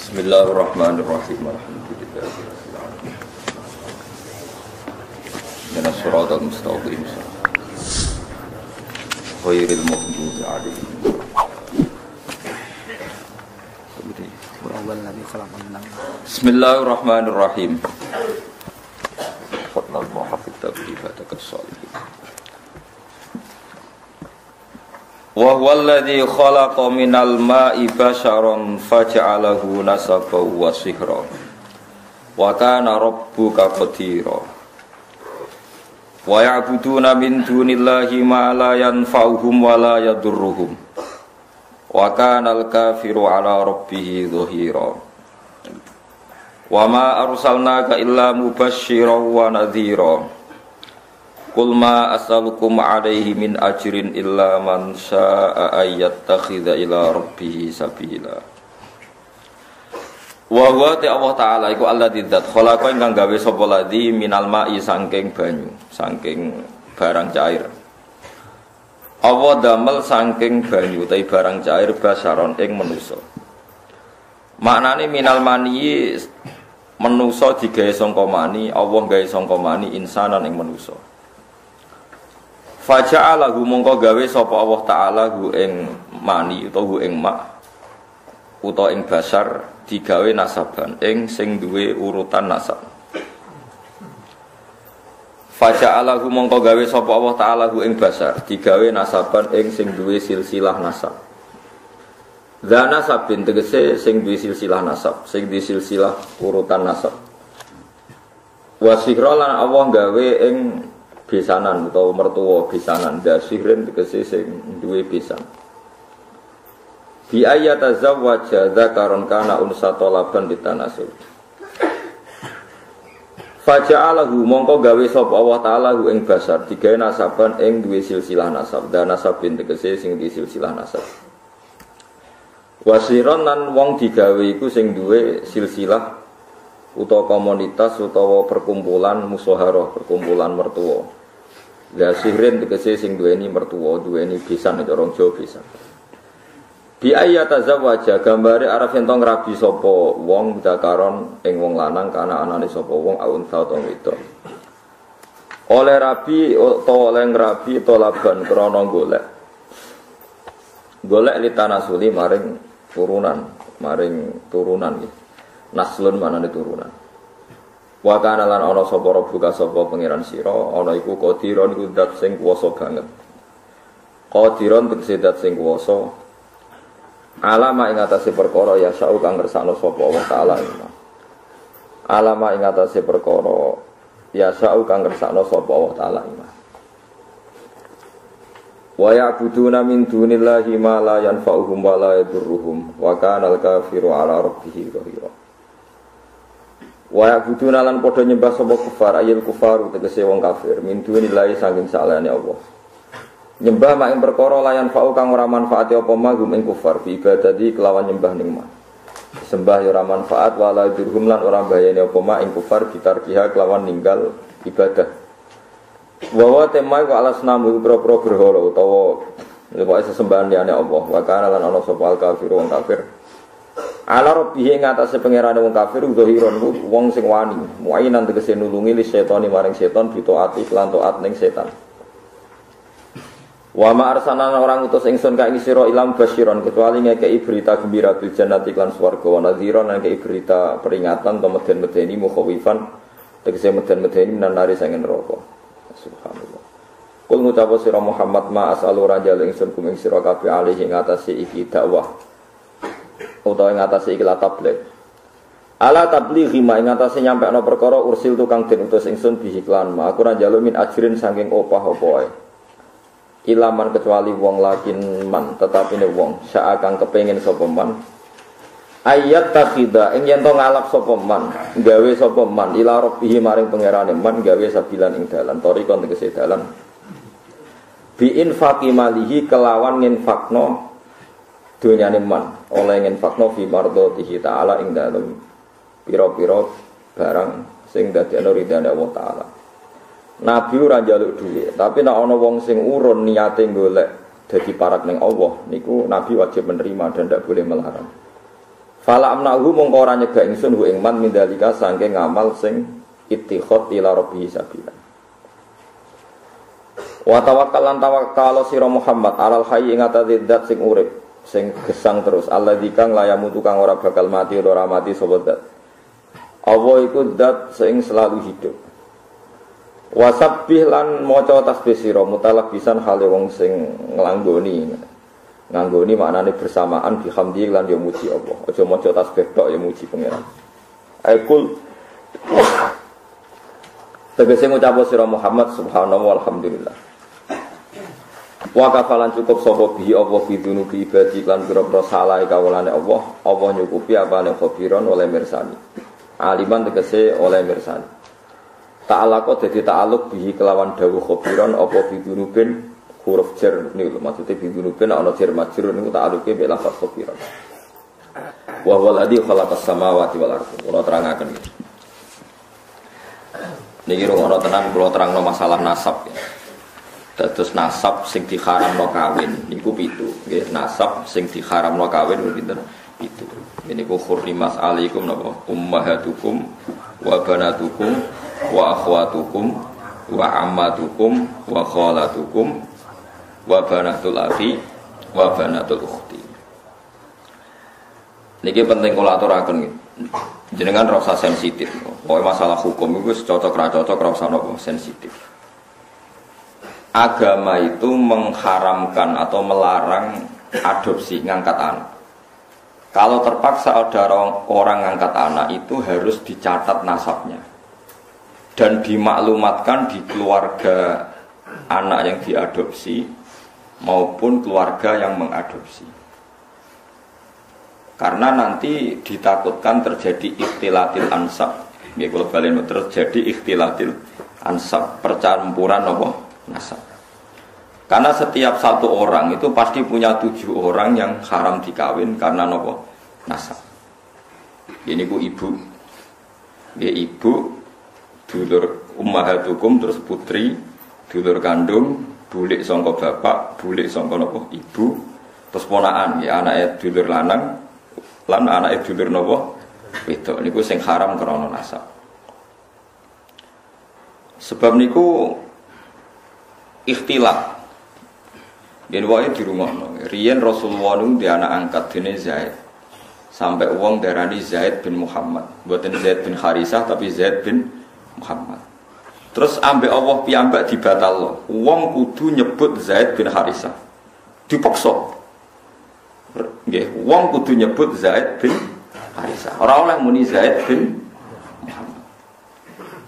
Bismillahirrahmanirrahim. Alhamdulillahirabbil alamin. Ihdinas siratal mustaqim. Ghairil maghdubi 'alaihim. Bismillahirrahmanirrahim. Fadlan wa hafidh tabi'atakas shalihin. Wa huwa alladhi khalaqa minal ma'i basharan faja'alahu nasaban wa sihra wa kana rabbuka qadira wa ya'buduna min dunillahi ma la yanfa'uhum wa la yadurruhum wa kana al-kafiru 'ala rabbih dhahira wa ma arsalnaka illa mubasysyiran wa nadhira. Qul ma as'alukum 'alaihi min ajrin illa man syaa'a ayyattakhidha ila rabbih sabila. Wa huwa Allah taala iku alladzi dzat khalaqa ingkang gawe sapa ladzi minal ma'i saking banyu, saking barang cair. Allah damel saking banyu utawi barang cair basaron ing manusa. Maknane minal mani manusa digawe sangka mani, Allah gawe sangka mani insanan ing manusa. Faja'alahu mongko gawe sapa Allah taala hu ing mani utawa hu ing mak utawa ing basar digawe nasaban ing sing duwe urutan nasab. Faja'alahu mongko gawe sapa Allah taala hu ing basar digawe nasaban ing sing duwe silsilah nasab. Dzana sabin tegese sing duwe silsilah nasab, sing duwe silsilah urutan nasab. Wasihra lan Allah gawe ing besanan atau mertua besanan dasirin tegese sing duwe besan. Bi ayata zawwaja dzakaron kana unsa talaban ditanasul. Faja'alahu mongko gawe sapa Allah taala hu ing basar digawe nasaban ing duwe silsilah nasab dan nasabin tegese sing duwe silsilah nasab. Wasiron lan wong digawe iku sing duwe silsilah utawa komunitas utawa perkumpulan musaharah, perkumpulan mertua. La sihrin tegese sing duweni mertua, duweni besan cara orang Jawa besan. Bi ayata zawaja gambare arep ento ngrabi sapa wong dakaron ing wong lanang kana anane sapa wong aunsa utawa wedok. Oleh rabi utawa oleh ngrabi tolaban krana golek. Golek litanasuli maring turunan iki. Naslun manane turunan. Wa kana lan ana sapa rabbuka sapa pangeran sira ana iku qadiron iku zat sing kuwasa banget. Qadiron tegese zat sing kuwasa alama ing atase perkara ya sa'u kang ngersakno sapa Allah taala ing. Alama ing atase perkara ya sa'u kang ngersakno sapa Allah taala ing. Wa ya'buduna min dunillahi ma la yanfa'uhum wa la yadurruhum wa kana al-kafiru 'ala rabbih dhahira. Wa ya'buduna lan padha nyembah sapa kufar ayil kufar tegese wong kafir min dunillahi saking salehane Allah. Nyembah mak ing perkara layan fa'u kang ora manfaati apa magum ing kufar bi ibadati kelawan nyembah ning mak. Sembah ya ora manfaat wala dirhum lan ora mbayani apa mak ing kufar bitarkiha kelawan ninggal ibadah. Wa wa tema wa alasnamu pro-pro berhala utawa pokoke sesembahan liyane Allah. Wa kana lan ana sapa al kafiru wong kafir. Ala rabbihi ngatasé pangerane wong kafir zahiron wong sing wani muainan tegese nulungi li setani maring setan bitaati lan taat ning setan. Wa ma arsalna orang utus ingsun ka ing sira ilam basyiron kecuali ngekeki berita gembira bil jannati lan swarga wa nadhiran lan ngekeki berita peringatan to meden-medeni mukhawifan tegese meden-medeni nanari sangen neraka. Subhanallah. Kul ngucap sira Muhammad ma as'alu rajal ingsun kuming sira kabeh alih ing atase iki dakwah utawa ing atase iki la tabligh. Ala tablighi ma ing atase nyampekno perkara ursil tukang den utus ingsun bihiklan ma aku ora njaluk min ajrin saking opah apa wae. Ilaman kecuali wong lakin man tetapi ne wong sak kang kepengin sapa man ayat takhida ing yen to ngalap sapa man gawe sapa man ila rabbih maring pangerane man gawe sabilan ing dalan torikon tegese dalan bi infaqi malihi kelawan nginfakno dunyane man oleh nginfakno fi mardhatihi taala ing dalem pira-pira barang sing dadekno ridane Allah taala. Nabi ora njaluk dhuwit, tapi nek ana wong sing urun niate golek dadi parak ning Allah niku Nabi wajib menerima dan tidak boleh melarang. Fala amnahu mongko ora nyegah ingsun hu ing man mindalika saking ngamal sing ittikhad ila rabbihi sabila. Wa tawakkalan tawakkal sira Muhammad alal hayy ing atase zat sing urip sing gesang terus alladzi kang layamu tukang ora bakal mati ora mati sapa zat. Allah iku zat sing selalu hidup. Wasabbih lan maca tasbih sira mutalak pisan hale wong sing nglanggoni maknane bersamaan bihamdi lan yo muji Allah. Aja maca tasbih tok ya muji pangeran. Aikul tegese ngucap sira Muhammad subhanallah walhamdulillah. Wa kafalan cukup sapa bihi Allah bidunubi ibadi lan pira-pira salah kawulane Allah nyukupi apane khabiron oleh mirsani. Aliman tegese oleh mirsani. Ta'ala kok dadi ta'aluk bihi kelawan dawuh khabiron apa bidunubin huruf jar niku maksude bidunubin ana jar majrur niku ta'aluke mek lafaz khabiron. Wa huwal ladzi khalaqas samawati wal ardh. Kula terangaken iki. Niki rono tenan kula terangno masalah nasab ya. Dados nasab sing diharamno kawin niku 7 nggih nasab sing diharamno kawin pinten 7 niku hurrimas alaikum napa ummahatukum wa banatukum wa akhwatukum wa ammatukum wa khalatukum wa banatul akhi wa banatul ukhti. Niki penting kula aturaken jenengan rasa sensitif pokoke masalah hukum iku cocok ra cocok ra usah napa sensitif. Agama itu mengharamkan atau melarang adopsi ngangkat anak. Kalau terpaksa ada orang ngangkat anak itu harus dicatat nasabnya dan dimaklumatkan di keluarga anak yang diadopsi maupun keluarga yang mengadopsi. Karena nanti ditakutkan terjadi ikhtilatil ansab. Ya kalau kalian terjadi ikhtilatil ansab, percampuran apa? Nasab. Karena setiap satu orang itu pasti punya 7 orang yang haram dikawin karena nopo nasab. Ini ku ibu, dia ibu, dulur ummahatukum terus putri, dulur kandung, bulik sangka bapak, bulik sangka nopo ibu, terus ponaan, ya anaknya dulur lanang, lan anaknya dulur nopo wedok. Niku sing haram karena nasab. Sebab niku ikhtilat. Yen wae dirungokno. Riyen Rasulullah nu di anak angkat dene Zaid. Sampai wong darani Zaid bin Muhammad. Mboten Zaid bin Harisah tapi Zaid bin Muhammad. Terus ambek Allah piyambak dibatalno. Wong kudu nyebut Zaid bin Harisah. Dipaksa. Nggih, wong kudu nyebut Zaid bin Harisah. Ora oleh muni Zaid bin Muhammad.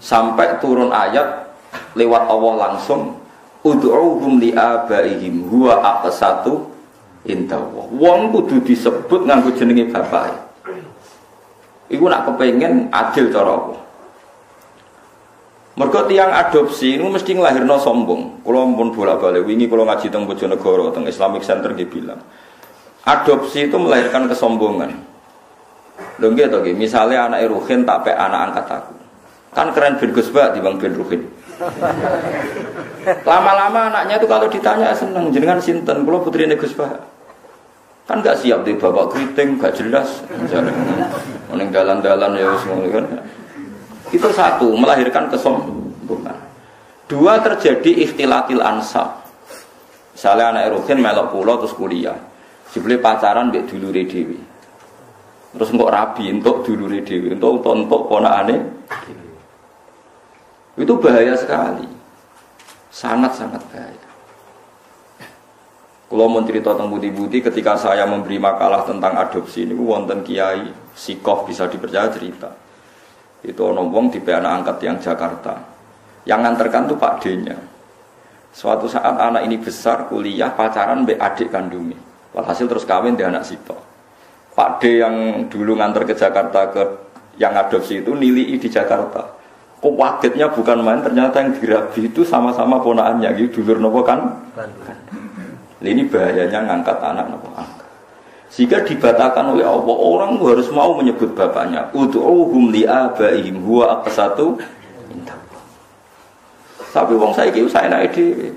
Sampai turun ayat lewat Allah langsung ud'uhum li abaihim huwa aqsatu indallah. Wong kudu disebut nganggo jenenge bapake. Iku nak kepengin adil cara apa? Mergo tiyang adopsi niku mesti nglahirno sombong. Kula pun bolak-balik wingi kula ngaji teng Bojonegoro teng Islamic Center nggih bilang. Adopsi itu melahirkan kesombongan. Lho nggih to nggih, misale anake Ruhin tak pek anak angkat aku. Kan keren bin Gusba dibanding bin Ruhin. Lama-lama anaknya itu kalau ditanya seneng jenengan sinten, kula putrine Gus Bah. Kan enggak siap di bapak keriting, enggak jelas. Ning dalan-dalan ya wis ngono kan. Itu satu, melahirkan kesombongan. 2 terjadi ikhtilatil ansab. Misalnya anak Ruhin melok pulau terus kuliah. Jebule pacaran mbek dulure dhewe. Terus engko rabi entuk dulure dhewe, entuk ponakane. Itu bahaya sekali. Sangat-sangat bahaya. Kalau mau cerita tentang budi-budi ketika saya memberi makalah tentang adopsi ini wonten kiai sikoh bisa dipercaya cerita. Itu ono wong tipe anak angkat yang Jakarta. Yang nganterkan tuh Pak D-nya. Suatu saat anak ini besar kuliah pacaran mbek adik kandungnya. Walhasil terus kawin di anak sitok. Pak D yang dulu nganter ke Jakarta ke yang adopsi itu nilai di Jakarta. Kok wagetnya bukan main, ternyata yang dirabi itu sama-sama ponakannya gitu, dulur nopo kan? Ini bahayanya ngangkat anak nopo angkat. Sehingga dibatalkan oleh Allah, orang harus mau menyebut bapaknya. Ud'uhum li abaihim huwa aqsatu indah. Tapi wong saiki saya naik dhewe.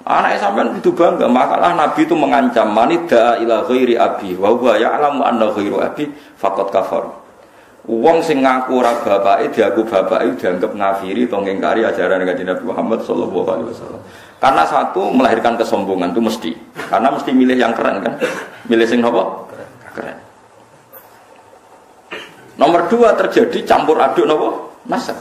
Anak sampean itu bangga, makalah Nabi itu mengancam manida ila ghairi abi wa huwa ya'lamu anna ghairu abi faqad kafar. Wong sing ngaku ora bapake diaku bapake dianggap ngafiri atau ngingkari ajaran Kanjeng Nabi Muhammad sallallahu alaihi wasallam. Karena satu melahirkan kesombongan itu mesti. Karena mesti milih yang keren kan. Milih sing napa? Keren. Nomor 2 terjadi campur aduk napa? Nasab.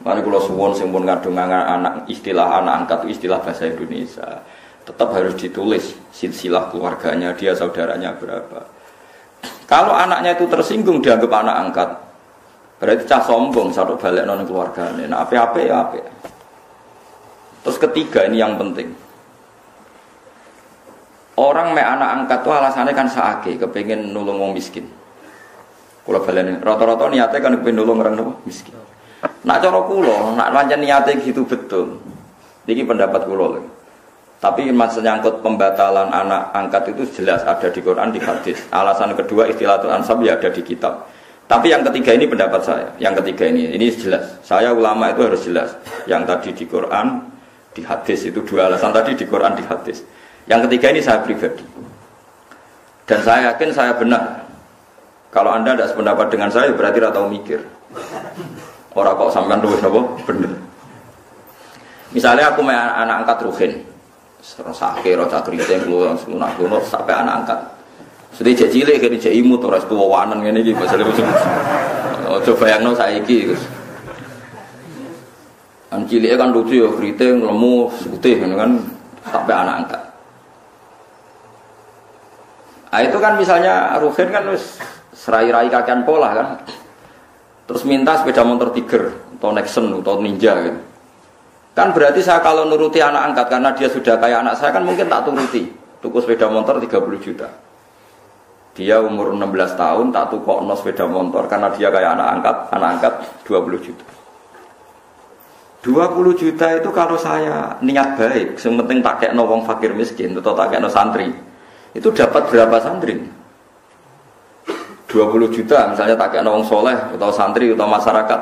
Mari kula suwun sing pun ngadung anak istilah anak angkat itu istilah bahasa Indonesia. Tetap harus ditulis silsilah keluarganya, dia saudaranya berapa. Kalau anaknya itu tersinggung dianggap anak angkat, berarti cah sombong satu balik non keluarganya. Nah, apa ya apa. Terus ketiga ini yang penting. Orang me anak angkat itu alasannya kan saake, kepengen nulung wong miskin. Kula baleni, rata-rata niate kan kepengen nulung orang miskin. Nak cara kula, nak pancen niate gitu betul. Niki pendapat kula lho. Tapi maksudnya nyangkut pembatalan anak angkat itu jelas ada di Quran, di hadis. Alasan kedua istilatul ansab ya ada di kitab. Tapi yang ketiga ini pendapat saya. Yang ketiga ini jelas. Saya ulama itu harus jelas. Yang tadi di Quran, di hadis itu 2 alasan tadi di Quran, di hadis. Yang ketiga ini saya pribadi. Dan saya yakin saya benar. Kalau Anda tidak sependapat dengan saya berarti tidak tahu mikir. Orang kok sampean luwih napa bener. Misalnya aku main anak angkat Ruhin. Serosake roca kriting lunak-lunak sampai anak angkat. Sudah jek cilik kene jek imut ora tuwa wanen ngene iki masale. Aja bayangno saiki. An cilike kan lucu ya kriting lemu putih kan sampai anak angkat. Ah itu kan misalnya Ruhin kan wis serai-rai kakean pola kan. Terus minta sepeda motor Tiger atau Nexon atau Ninja gitu. Kan berarti saya kalau nuruti anak angkat karena dia sudah kayak anak saya kan mungkin tak turuti. Tuku sepeda motor 30 juta. Dia umur 16 tahun tak tukokno sepeda motor karena dia kayak anak angkat 20 juta. 20 juta itu kalau saya niat baik, yang penting tak kekno wong fakir miskin atau tak kekno santri. Itu dapat berapa santri? 20 juta misalnya tak kekno wong soleh atau santri atau masyarakat.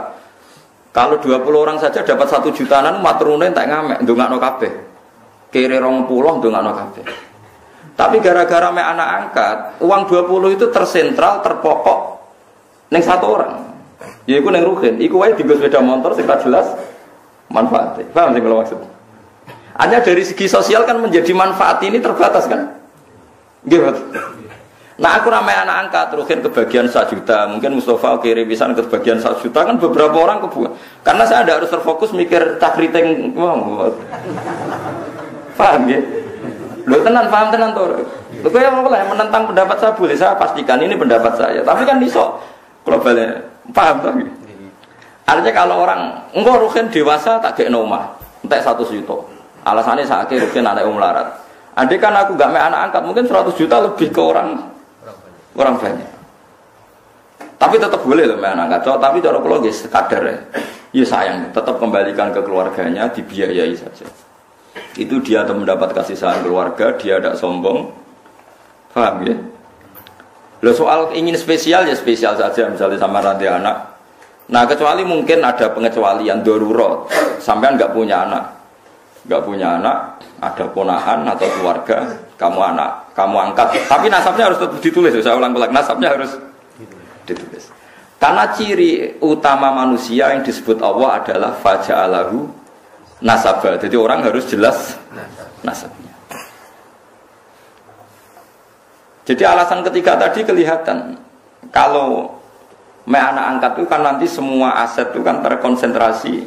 Kalau 20 orang saja dapat 1 jutaan maturune tak ngamek ndongakno kabeh. Kere 20 ndongakno kabeh. Tapi gara-gara mek anak angkat, uang 20 itu tersentral, terpokok ning satu orang. Yaiku ning Ruhin, iku wae dienggo sepeda motor sing jelas manfaatnya. Paham sing kula maksud? Hanya dari segi sosial kan menjadi manfaat ini terbatas kan? Nggih, nah aku ramai anak angkat Ruhin kebagian 1 juta, mungkin Mustafa kirim pisan kebagian 1 juta kan beberapa orang kebuang. Karena saya ada harus terfokus mikir takriting, paham ya? Lo tenan paham tenan tuh. Lo kayak apa menentang pendapat saya boleh, saya pastikan ini pendapat saya. Tapi kan iso globalnya paham tuh. Artinya kalau orang enggak Ruhin dewasa tak kayak nomah, entek 100 juta. Alasannya saya kira Ruhin anak melarat. Andai kan aku gak main anak angkat mungkin 100 juta lebih ke orang banyak. Tapi tetap boleh loh main angkat. Tapi cara kula nggih sekadar ya. Ya sayang, tetap kembalikan ke keluarganya, dibiayai saja. Itu dia mendapat kasih sayang keluarga, dia tidak sombong. Paham ya? Loh soal ingin spesial ya spesial saja misalnya sama rantai anak. Nah kecuali mungkin ada pengecualian darurat. Sampean nggak punya anak, ada ponakan atau keluarga, kamu angkat. Tapi nasabnya harus tetap ditulis. Saya ulang-ulang, nasabnya harus ditulis. Karena ciri utama manusia yang disebut Allah adalah faja'alahu nasabah. Jadi orang harus jelas nasabnya. Jadi alasan ketiga tadi kelihatan. Kalau anak angkat itu kan nanti semua aset itu kan terkonsentrasi.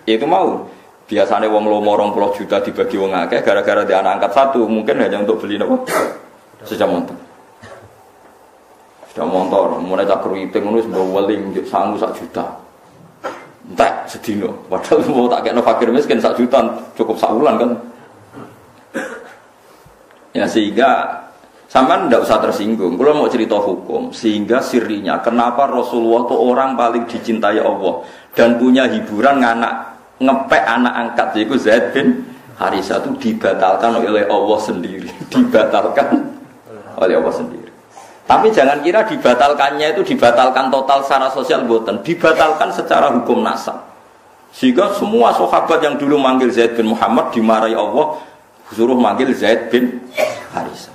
Yaitu mau. Biasanya wong lomo 20 juta dibagi wong akeh gara-gara di anak angkat 1 mungkin hanya untuk beli apa? Sepeda motor. Sepeda motor, mulai tak keriting ngono wis weling sangu 1 juta. Entek sedino. Padahal mau tak kena fakir miskin 1 juta cukup saulan kan. Ya sehingga sampean ndak usah tersinggung. Kalau mau cerita hukum, sehingga sirinya kenapa Rasulullah itu orang paling dicintai Allah dan punya hiburan ngepek anak angkat yaitu Zaid bin Harisah itu dibatalkan oleh Allah sendiri. Dibatalkan oleh Allah sendiri. Tapi jangan kira dibatalkannya itu dibatalkan total secara sosial boten, dibatalkan secara hukum nasab. Sehingga semua sahabat yang dulu manggil Zaid bin Muhammad dimarahi Allah, suruh manggil Zaid bin Harisah.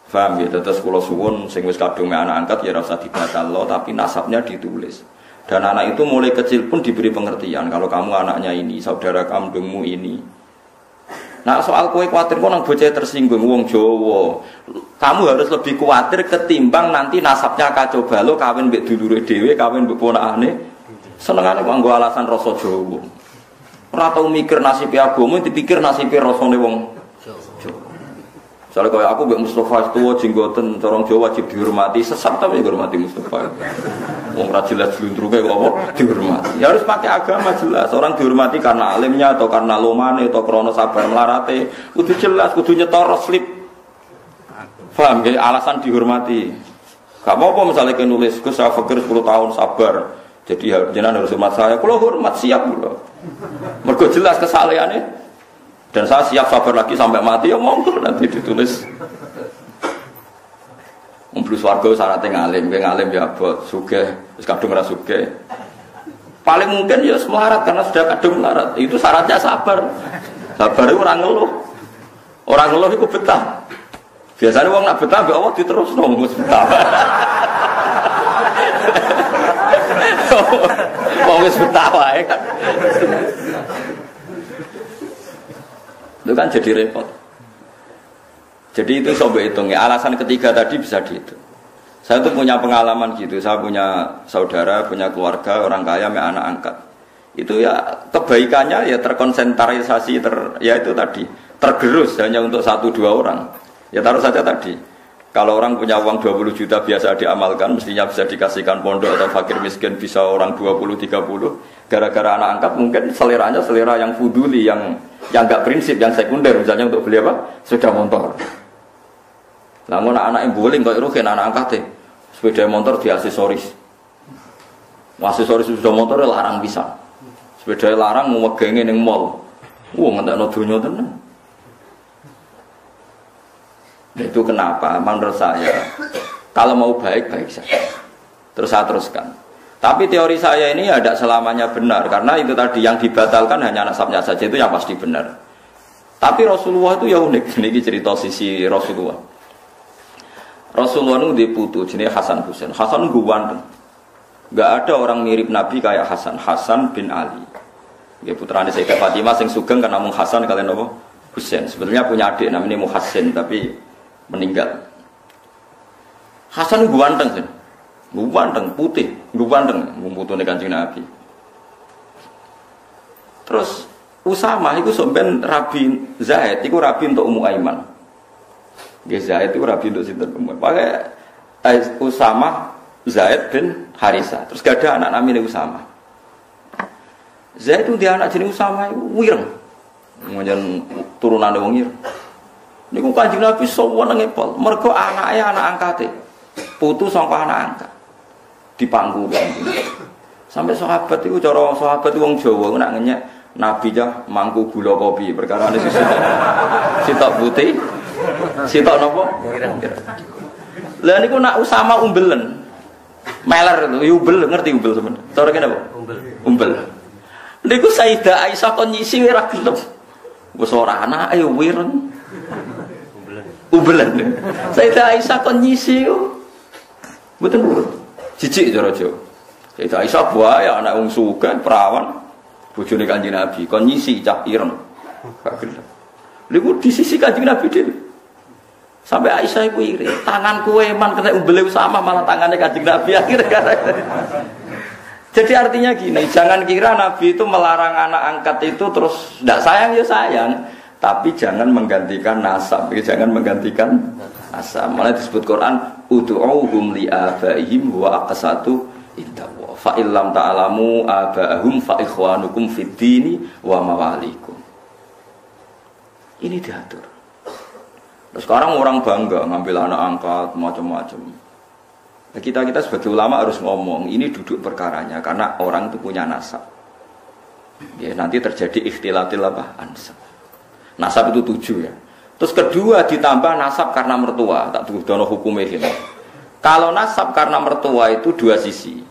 Paham ya? Terus kula suwun sing wis kadung anak angkat ya ora usah dibatalno, tapi nasabnya ditulis. Dan anak itu mulai kecil pun diberi pengertian kalau kamu anaknya ini, saudara kandungmu ini. Nah soal kowe kuwatir kok nang bocah tersinggung wong Jawa. Kamu harus lebih kuwatir ketimbang nanti nasabnya kacau balau kawin mbek dulure dhewe, kawin mbek ponakane. Senengane kok nggo alasan rasa Jawa. Ora tau mikir nasib agama, dipikir nasib rasane wong Jawa. Soalnya kalau aku Mbak Mustafa tua jenggoten corong Jawa wajib dihormati, sesat tapi dihormati Mustafa. Wong ra jelas glundruke kok apa dihormati. Ya harus pakai agama jelas. Orang dihormati karena alimnya atau karena lomane atau krana sabar melarate. Kudu jelas, kudu nyetor slip. Paham ya? Alasan dihormati. Gak apa-apa misalnya kita nulis Gus saya fakir 10 tahun sabar. Jadi jenengan harus hormat saya. Kalau hormat siap kula. Mergo jelas kesalehane. Dan saya siap sabar lagi sampai mati, ya monggo nanti ditulis. Mblus warga syaratnya ngalim ya abot, sugih, wis kadung ora sugih. Paling mungkin ya melarat karena sudah kadung melarat. Itu syaratnya sabar. Sabar itu orang ngeluh. Orang ngeluh itu betah. Biasanya wong nak betah mbek Allah diterusno wis betah. Wong wis betah wae kan. Itu kan jadi repot. Jadi itu coba hitung ya. Alasan ketiga tadi bisa dihitung. Saya tuh punya pengalaman gitu. Saya punya saudara, punya keluarga, orang kaya, anak angkat. Itu ya kebaikannya ya terkonsentrasi, ya itu tadi tergerus hanya untuk 1-2 orang. Ya taruh saja tadi. Kalau orang punya uang 20 juta biasa diamalkan, mestinya bisa dikasihkan pondok atau fakir miskin bisa orang 20-30. Gara-gara anak angkat mungkin seleranya selera yang fuduli, yang enggak prinsip, yang sekunder, misalnya untuk beli apa? Sepeda motor. Namun anak yang bowling kok rugen anak angkat sepeda motor di aksesoris. Aksesoris sepeda motor larang bisa. Sepeda larang memegangi ning mall. Ngentekno donya tenan. Itu kenapa menurut saya kalau mau baik-baik saja. Terus saya teruskan. Tapi teori saya ini tidak selamanya benar karena itu tadi yang dibatalkan hanya nasabnya saja itu yang pasti benar. Tapi Rasulullah itu ya unik. Ini cerita sisi Rasulullah. Rasulullah itu diputu jenis Hasan Husain. Hasan ganteng. Enggak ada orang mirip Nabi kayak Hasan. Hasan bin Ali. Dia putrane Sayyidah Fatimah sing sugeng kan namung Hasan kalian apa? Husain. Sebenarnya punya adik namanya Muhassin tapi meninggal. Hasan ganteng kan. Ganteng, putih, ganteng, putune Kanjeng Nabi. Terus Usama itu sampean Rabi Zaid, itu Rabi untuk Ummu Aiman. Nggih Zaid itu Rabi untuk sinten Ummu. Pakai Usama Zaid bin Harisah. Terus gak ada anak namanya Usama. Zaid itu dia anak jenis Usama itu wireng. Ngen turunane wong ireng. Niku Kanjeng Nabi sowan ngepol, mergo anake anak angkate. Putu sangka anak angkat. Dipangku sampai sahabat itu cara sahabat itu wong Jawa nak ngenyek Nabi jah mangku gula kopi perkara ini sitok putih sitok nopo lah niku nak Usama umbelen meler itu umbel ngerti umbel sebenarnya cara kene apa umbel niku Sayyidah Aisyah kon nyisi ora gelem wis ora anake wireng umbelen Sayyidah Aisyah kon nyisi mboten urut jijik cara Jawa. Sayyidah Aisyah buaya anak wong sugih perawan bojone Kanjeng Nabi kon nyisi cah ireng. Gak gelem. Niku di sisi Kanjeng Nabi dhewe. Sampai Aisyah iku iri, tanganku eman kena umbele sama malah tangannya Kanjeng Nabi akhirnya. Jadi artinya gini, jangan kira Nabi itu melarang anak angkat itu terus ndak sayang ya sayang, tapi jangan menggantikan nasab, jangan menggantikan nasab. Malah disebut Quran ud'uuhum li abaihim wa aqsatu indallah fa illam ta'lamu abaahum fa ikhwanukum fid dini wa mawalikum. Ini diatur. Nah, sekarang orang bangga ngambil anak angkat macam-macam. Nah, kita sebagai ulama harus ngomong ini duduk perkaranya karena orang itu punya nasab. Ya, nanti terjadi ikhtilatil apa? Ansab. Nasab itu 7 ya. Terus kedua ditambah nasab karena mertua, tak tuh dono hukumnya gitu. Kalau nasab karena mertua itu 2 sisi.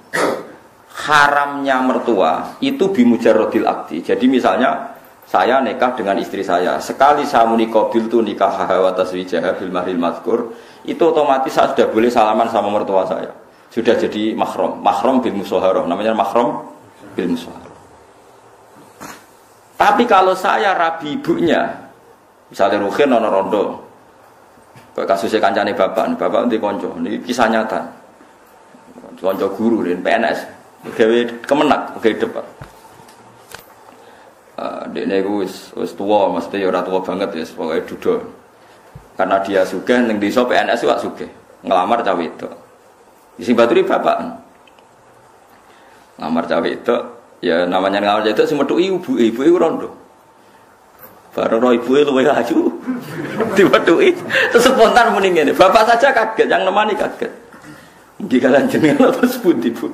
haramnya mertua itu bimujarrodil akdi. Jadi misalnya saya nikah dengan istri saya, sekali saya muni qabil tu nikah wa taswijah bil mahril mazkur, itu otomatis saya sudah boleh salaman sama mertua saya. Sudah jadi mahram, mahram bil musyaharah, namanya mahram bil musyaharah. Tapi kalau saya rabi ibunya, misalnya Ruhin ono rondo, kasusnya kancane bapak nanti konco, ini kisah nyata, konco guru di PNS. Gawe kemenak, gawe depan. Dekne iku wis tuwa, mesti ora tuwa banget ya, pokoke duda. Karena dia sugih ning desa PNS wak sugih. Ngelamar cah wedok. Sing baturi bapak. Ngelamar cah wedok, ya namanya ngelamar cah wedok sing metuki ibu iku rondo. Bareng ro ibuke luwih ayu. Diwetuki terus spontan muni ngene. Bapak saja kaget, yang nemani kaget. Mugi kalian jenengan apa sebut ibu?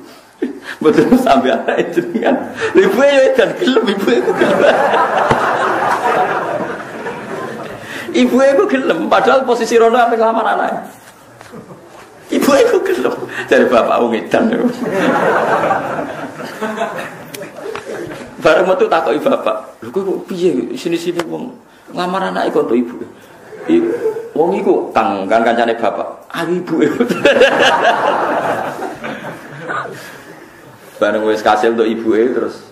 Betul sampai anak jenengan. Ibu ya dan gelem ibu itu gelem. Ibu itu gelem padahal posisi rono apa ngelamar anaknya. Ibu itu gelem dari bapak wong edan. Bareng metu takoki bapak, "Lho kok piye sini-sini wong ngelamar anake kok to ibu?" Wong iku kan kancane bapak. Ayo ibu. Bareng wis kasil untuk ibuke terus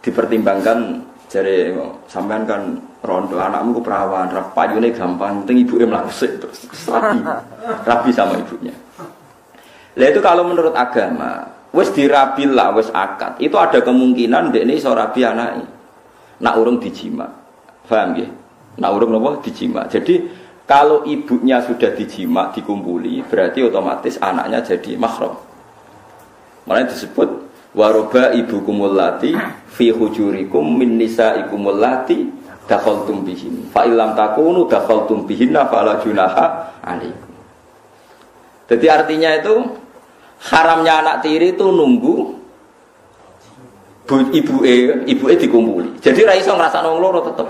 dipertimbangkan jare sampean kan rondo anakmu ku perawan, payune gampang, penting ibuke mlaku sik terus rabi sama ibunya. Lah itu kalau menurut agama, wis dirabil lah, wis akad. Itu ada kemungkinan dekne iso rabi anake. Nak urung dijima. Paham nggih? Nak urung napa dijima. Jadi kalau ibunya sudah dijima, dikumpuli, berarti otomatis anaknya jadi mahram. Makanya disebut waroba ibukumul lati fi hujurikum min nisaikumul lati dakhaltum bihin fa illam takunu dakhaltum bihinna fala junaha alaikum. Jadi artinya itu haramnya anak tiri itu nunggu ibuke dikumpuli. Jadi ra iso ngrasakno wong loro tetep.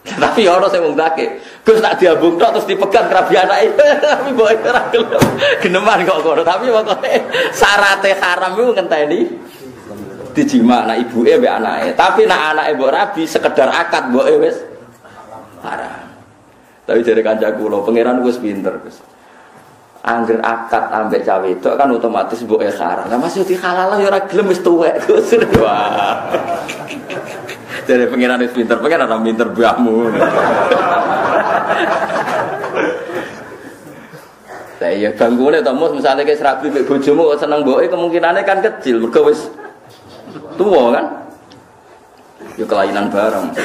Tapi ya orang sing ngundake, Gus tak diambung tok terus dipegang kerabi anake. Tapi mbok ora gelem. Geneman kok ngono. Tapi pokoke syaraté haram iku ngenteni dijima anak ibuke mbek anake. Tapi nek anake mbok rabi sekedar akad mboke wis haram. Tapi jare kancaku kula, pangeran wis pinter, Gus. Angger akad ambek cah wedok kan otomatis mboke haram. Lah masih dihalal ya ora gelem wis tuwek, Gus. Wah. Dari pengiran itu pinter, pengiran orang pinter buahmu. Saya ya gangguannya Thomas misalnya kayak serabi bek bojomu seneng boe kemungkinannya kan kecil, mereka wis tua kan? Ya kelainan bareng.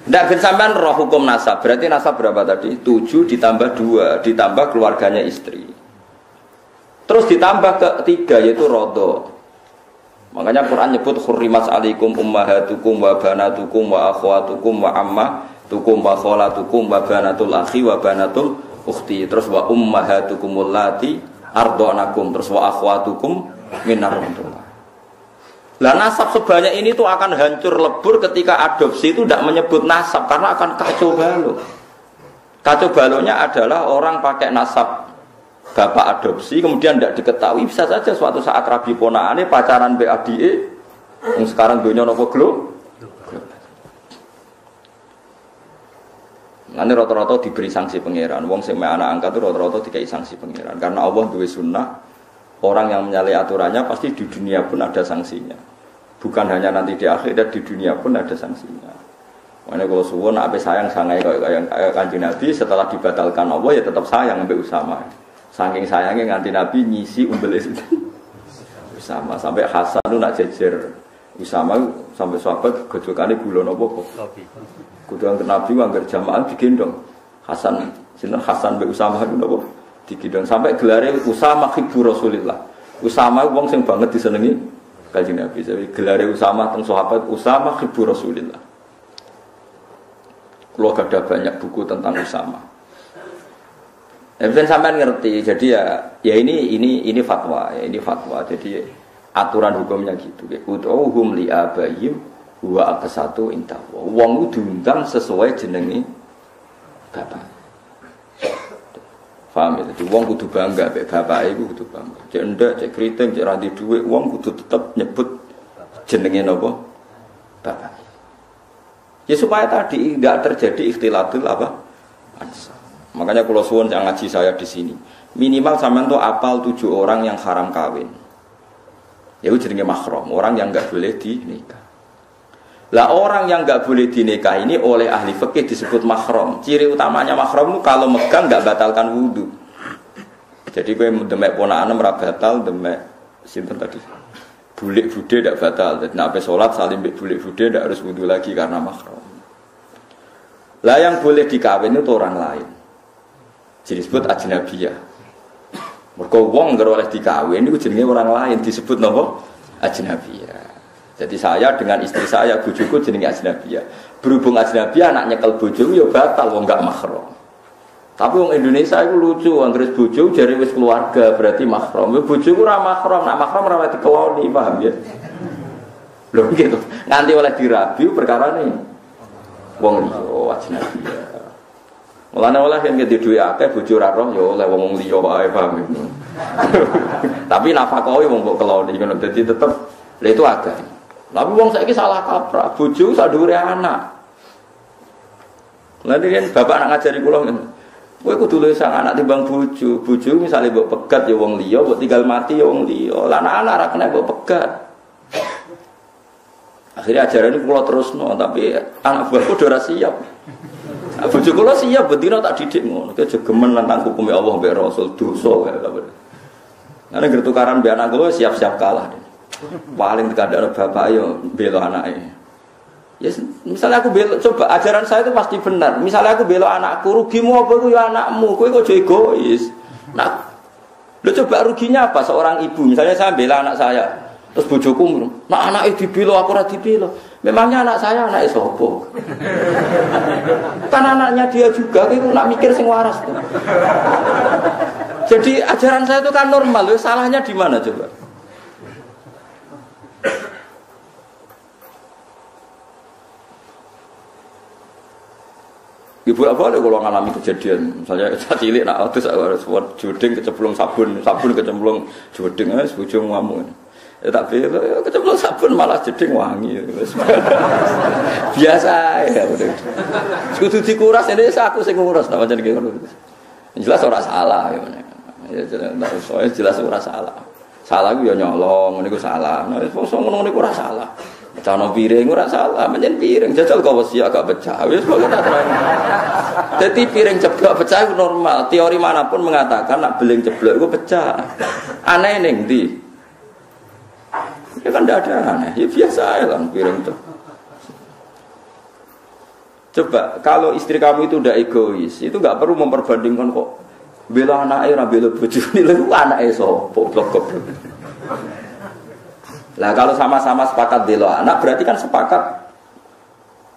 Ndak ben sampean roh hukum nasab, berarti nasab berapa tadi? 7 ditambah 2 ditambah keluarganya istri. Terus ditambah ke 3 yaitu rodho. Makanya Quran nyebut hurrimat alaikum ummahatukum wa banatukum wa akhwatukum wa ammatukum wa khalatukum wa banatul akhi wa banatul ukhti. Terus wa ummahatukumul lati ardhanakum, terus wa akhwatukum minar rumah. Lah nasab sebanyak ini tuh akan hancur lebur ketika adopsi itu tidak menyebut nasab karena akan kacau balau. Kacau balaunya adalah orang pakai nasab bapak adopsi kemudian tidak diketahui, bisa saja suatu saat rabi ponakane pacaran BADE yang sekarang dunia nopo glo. Nanti rata-rata diberi sanksi pangeran. Wong sing anak angkat itu rata-rata dikai sanksi pangeran karena Allah duwe sunnah, orang yang menyalahi aturannya pasti di dunia pun ada sanksinya. Bukan hanya nanti di akhirat, di dunia pun ada sanksinya. Makanya kalau suwun ape sayang sangai kayak Kanjeng Nabi setelah dibatalkan Allah ya tetap sayang sampai Usama. Saking sayangnya nganti Nabi nyisi umbel itu Usama sampai Hasan itu nak jejer Usama sampai sahabat gojokane gula napa kok. Kudu Nabi anggar jamaah digendong. Hasan sinten Hasan mbek Usama itu napa digendong sampai gelare Usama hibbu Rasulillah. Usama wong sing banget disenengi Kanjeng Nabi. Jadi gelare Usama teng sahabat Usama hibbu Rasulillah. Kulo ada banyak buku tentang Usama. Mungkin sampean ngerti, jadi ya ini fatwa, ya ini fatwa. Jadi aturan hukumnya gitu. Ud'uhum li abaihim wa aqsatu inta. Wong diundang sesuai jenenge bapak. Paham ya? Jadi wong kudu bangga mbek bapake iku kudu bangga. Cek ndak, cek kriting, cek ra duwe wong kudu tetep nyebut jenenge napa? Bapak. Ya supaya tadi enggak terjadi ikhtilatul apa? Ansab. Makanya kalau suwun yang ngaji saya di sini, minimal sampean tuh apal 7 orang yang haram kawin. Ya itu jenenge mahram, orang yang enggak boleh dinikah. Lah orang yang enggak boleh dinikah ini oleh ahli fikih disebut mahram. Ciri utamanya mahram itu kalau megang enggak batalkan wudu. Jadi kowe demek ponakane ora batal, demek sinten tadi? Bulik bude tidak batal. Jadi nek salat salim mbek bulik bude tidak harus wudu lagi karena mahram. Lah yang boleh dikawin itu orang lain. Jadi disebut ajnabiyah. Mergo wong nggak oleh dikawin itu jenenge orang lain disebut napa? Ajnabiyah. Jadi saya dengan istri saya bojoku jenenge ajnabiyah. Berhubung ajnabiyah anak nyekel bojoku ya batal wong enggak mahram. Tapi wong Indonesia itu lucu, anggere bojo jare wis keluarga berarti mahram. Bojoku ora mahram, nak mahram ora dikeloni, paham ya? Lho gitu. Nganti oleh dirabi perkara nih. Wong liya ajnabiyah. Mulane oleh yen ngene duwe akeh bojo ora roh ya oleh wong liya wae paham. Tapi nafkahe wong kok keloni ngono dadi tetep lha itu agak. Tapi wong saiki salah kaprah, bojo sak dhuwure anak. Lah yen bapak nak ngajari kula ngene. Kowe kudu luwih sang anak timbang bojo. Bojo misale mbok pegat ya wong liya, mbok tinggal mati ya wong liya. Lah anak-anak ora kena mbok pegat. Akhirnya ajaran ini kula terusno, tapi anak buahku ora siap. Bojo kula siap bendina tak didik ngono. Ki jegemen nang hukume Allah mbek Rasul dosa kae lha. Nek gertukaran mbek anak kula siap-siap kalah. Paling dikandakno bapak yo bela anake. Ya misalnya aku bela, coba ajaran saya itu pasti benar. Misalnya aku bela anakku, rugimu apa ku ya anakmu. Kowe kok egois. Nah, lo coba ruginya apa seorang ibu? Misalnya saya bela anak saya, terus bojoku, nah anaknya dibela aku ora dibela. Memangnya anak saya anaknya sopo? Kan anaknya dia juga, kowe nak mikir sing waras. Jadi ajaran saya itu kan normal, salahnya di mana coba? Ibu apa ada kalau ngalami kejadian, misalnya cilik nak terus buat jodeng kecemplung sabun kecemplung jodeng, sebujung ngamuk. Ya tapi kecemplung sabun malah jodeng wangi. Biasa ya udah. Kudu dikuras ini aku sing nguras nama jadi gitu. Jelas orang salah ya. Ya jelas orang salah. Salah gue ya nyolong, ini gue salah. Nah, ngomong ini gue salah. Cano piring ora salah, menjen piring jajal kok wis agak pecah. Wis kok ora terang. Dadi piring ceblok pecah itu normal. Teori manapun mengatakan nak beling ceblok itu pecah. Aneh ning ndi? Ya kan ndak ada aneh. Ya biasa aja lah piring itu. Coba kalau istri kamu itu udah egois, itu enggak perlu memperbandingkan kok bela anake ora bela bojone. Lha ku anake sapa goblok. Lah kalau sama-sama sepakat bela anak berarti kan sepakat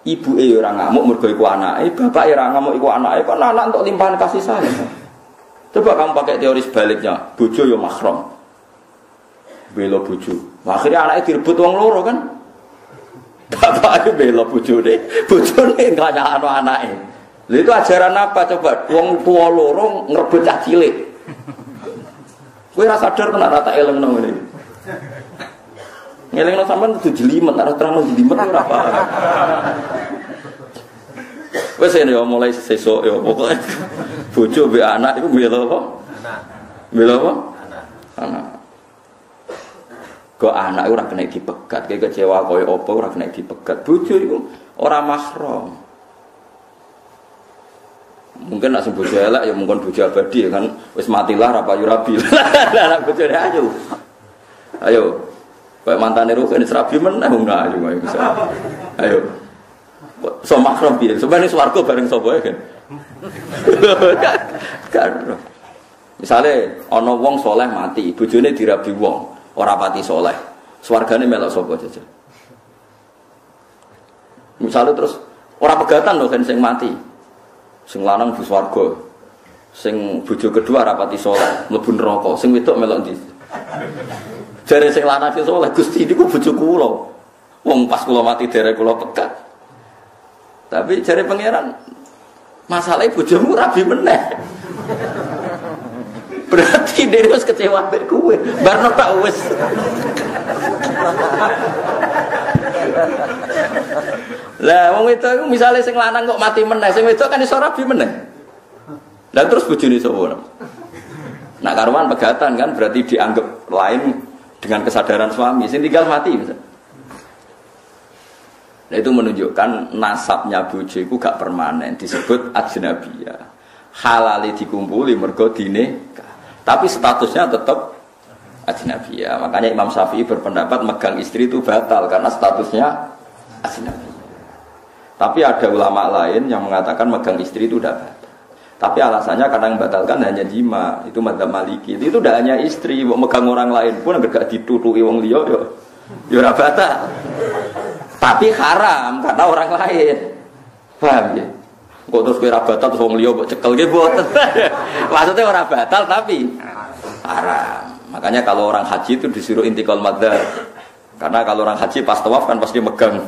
ibu orang ngamuk mergo iku anake, bapak orang ngamuk iku anake, kok anak untuk limpahan kasih sayang. Coba kamu pakai teori sebaliknya, bojo yo mahram. Bela bojo. Akhirnya anake direbut wong loro kan. Bapake bela bojone enggak nyalano anake. Lha itu ajaran apa coba? Wong tua loro ngrebut cah cilik. Kowe ora sadar tenan rata elengno ngene. Ngelingno sampean kudu jelimet, ora terang jelimet ora paham. Wes yo mulai sesuk yo pokoke bojo mbek anak iku mbela apa? Anak. Mbela apa? Anak. Kok anak ora kena dipegat, kayak kecewa koyo apa ora kena dipegat. Bojo iku ora mahram. Mungkin nak bojo elek ya mungkin bojo abadi kan wis matilah ra payu rabi. Lah bojone ayo. Ayo. Kayak mantane Rukin serabi meneh wong ayu ayo bisa. Ayo. So makrom piye? Sebenarnya swarga bareng sapa kan. Kan. Misale ana wong saleh mati, bojone dirabi wong, ora pati saleh. Swargane melok sapa jajal? Misale terus ora pegatan lho kan sing mati. Sing lanang bu swarga. Sing bojo kedua ora pati saleh, mlebu neraka. Sing wedok melok ndi? Jare sing lanang sing saleh Gusti niku bojo kula. Wong pas kula mati derek kula pegat. Tapi jare pangeran masalahnya bojomu rabi meneh. Berarti dia harus kecewa mbek kowe. Barno tak wis. Lah wong wedok iku misale sing lanang kok mati meneh, sing wedok kan iso rabi meneh. Lah terus bojone sapa? Nak karuan pegatan kan berarti dianggap lain dengan kesadaran suami, sing tinggal mati misalnya. Nah itu menunjukkan nasabnya bojo itu gak permanen, disebut ajnabiyah. Halali dikumpuli mergo dinikah, tapi statusnya tetap ajnabiyah. Makanya Imam Syafi'i berpendapat megang istri itu batal karena statusnya ajnabiyah. Tapi ada ulama lain yang mengatakan megang istri itu udah batal. Tapi alasannya karena yang batalkan hanya jima, itu madzhab Maliki. Itu udah hanya istri, megang orang lain pun gak ditutuki wong liya yo ora batal. Tapi haram karena orang lain. Paham ya? Kok terus kowe ora batal terus wong liya mbok cekel nggih mboten. Maksudnya ora batal tapi haram. Makanya kalau orang haji itu disuruh intikal madzhab. Karena kalau orang haji pas tawaf kan pasti megang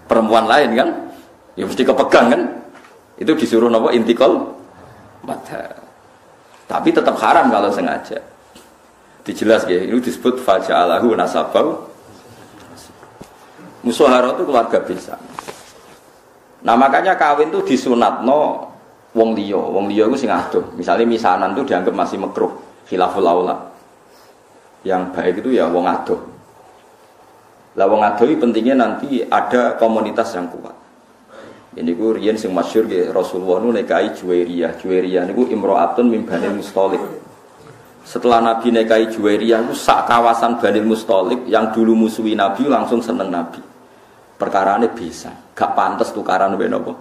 perempuan lain kan? Ya mesti kepegang kan? Itu disuruh napa intikal madzhab. Tapi tetap haram kalau sengaja. Dijelas ya, ini disebut faja'alahu nasabau. Musaharah itu keluarga bisa. Nah makanya kawin itu disunatno wong liya itu sing adoh. Misalnya misanan itu dianggap masih makruh, khilaful aula. Yang baik itu ya wong adoh. Lah wong adoh pentingnya nanti ada komunitas yang kuat. Ini ku riyen sing masyhur nggih Rasulullah nu nikahi Juwairiyah. Juwairiyah niku imro'atun min Banil Mustalik. Setelah Nabi nikahi Juwairiyah itu sak kawasan Banil Mustalik yang dulu musuhi Nabi langsung seneng Nabi. Perkarane bisa, gak pantas tukaran mbek napa?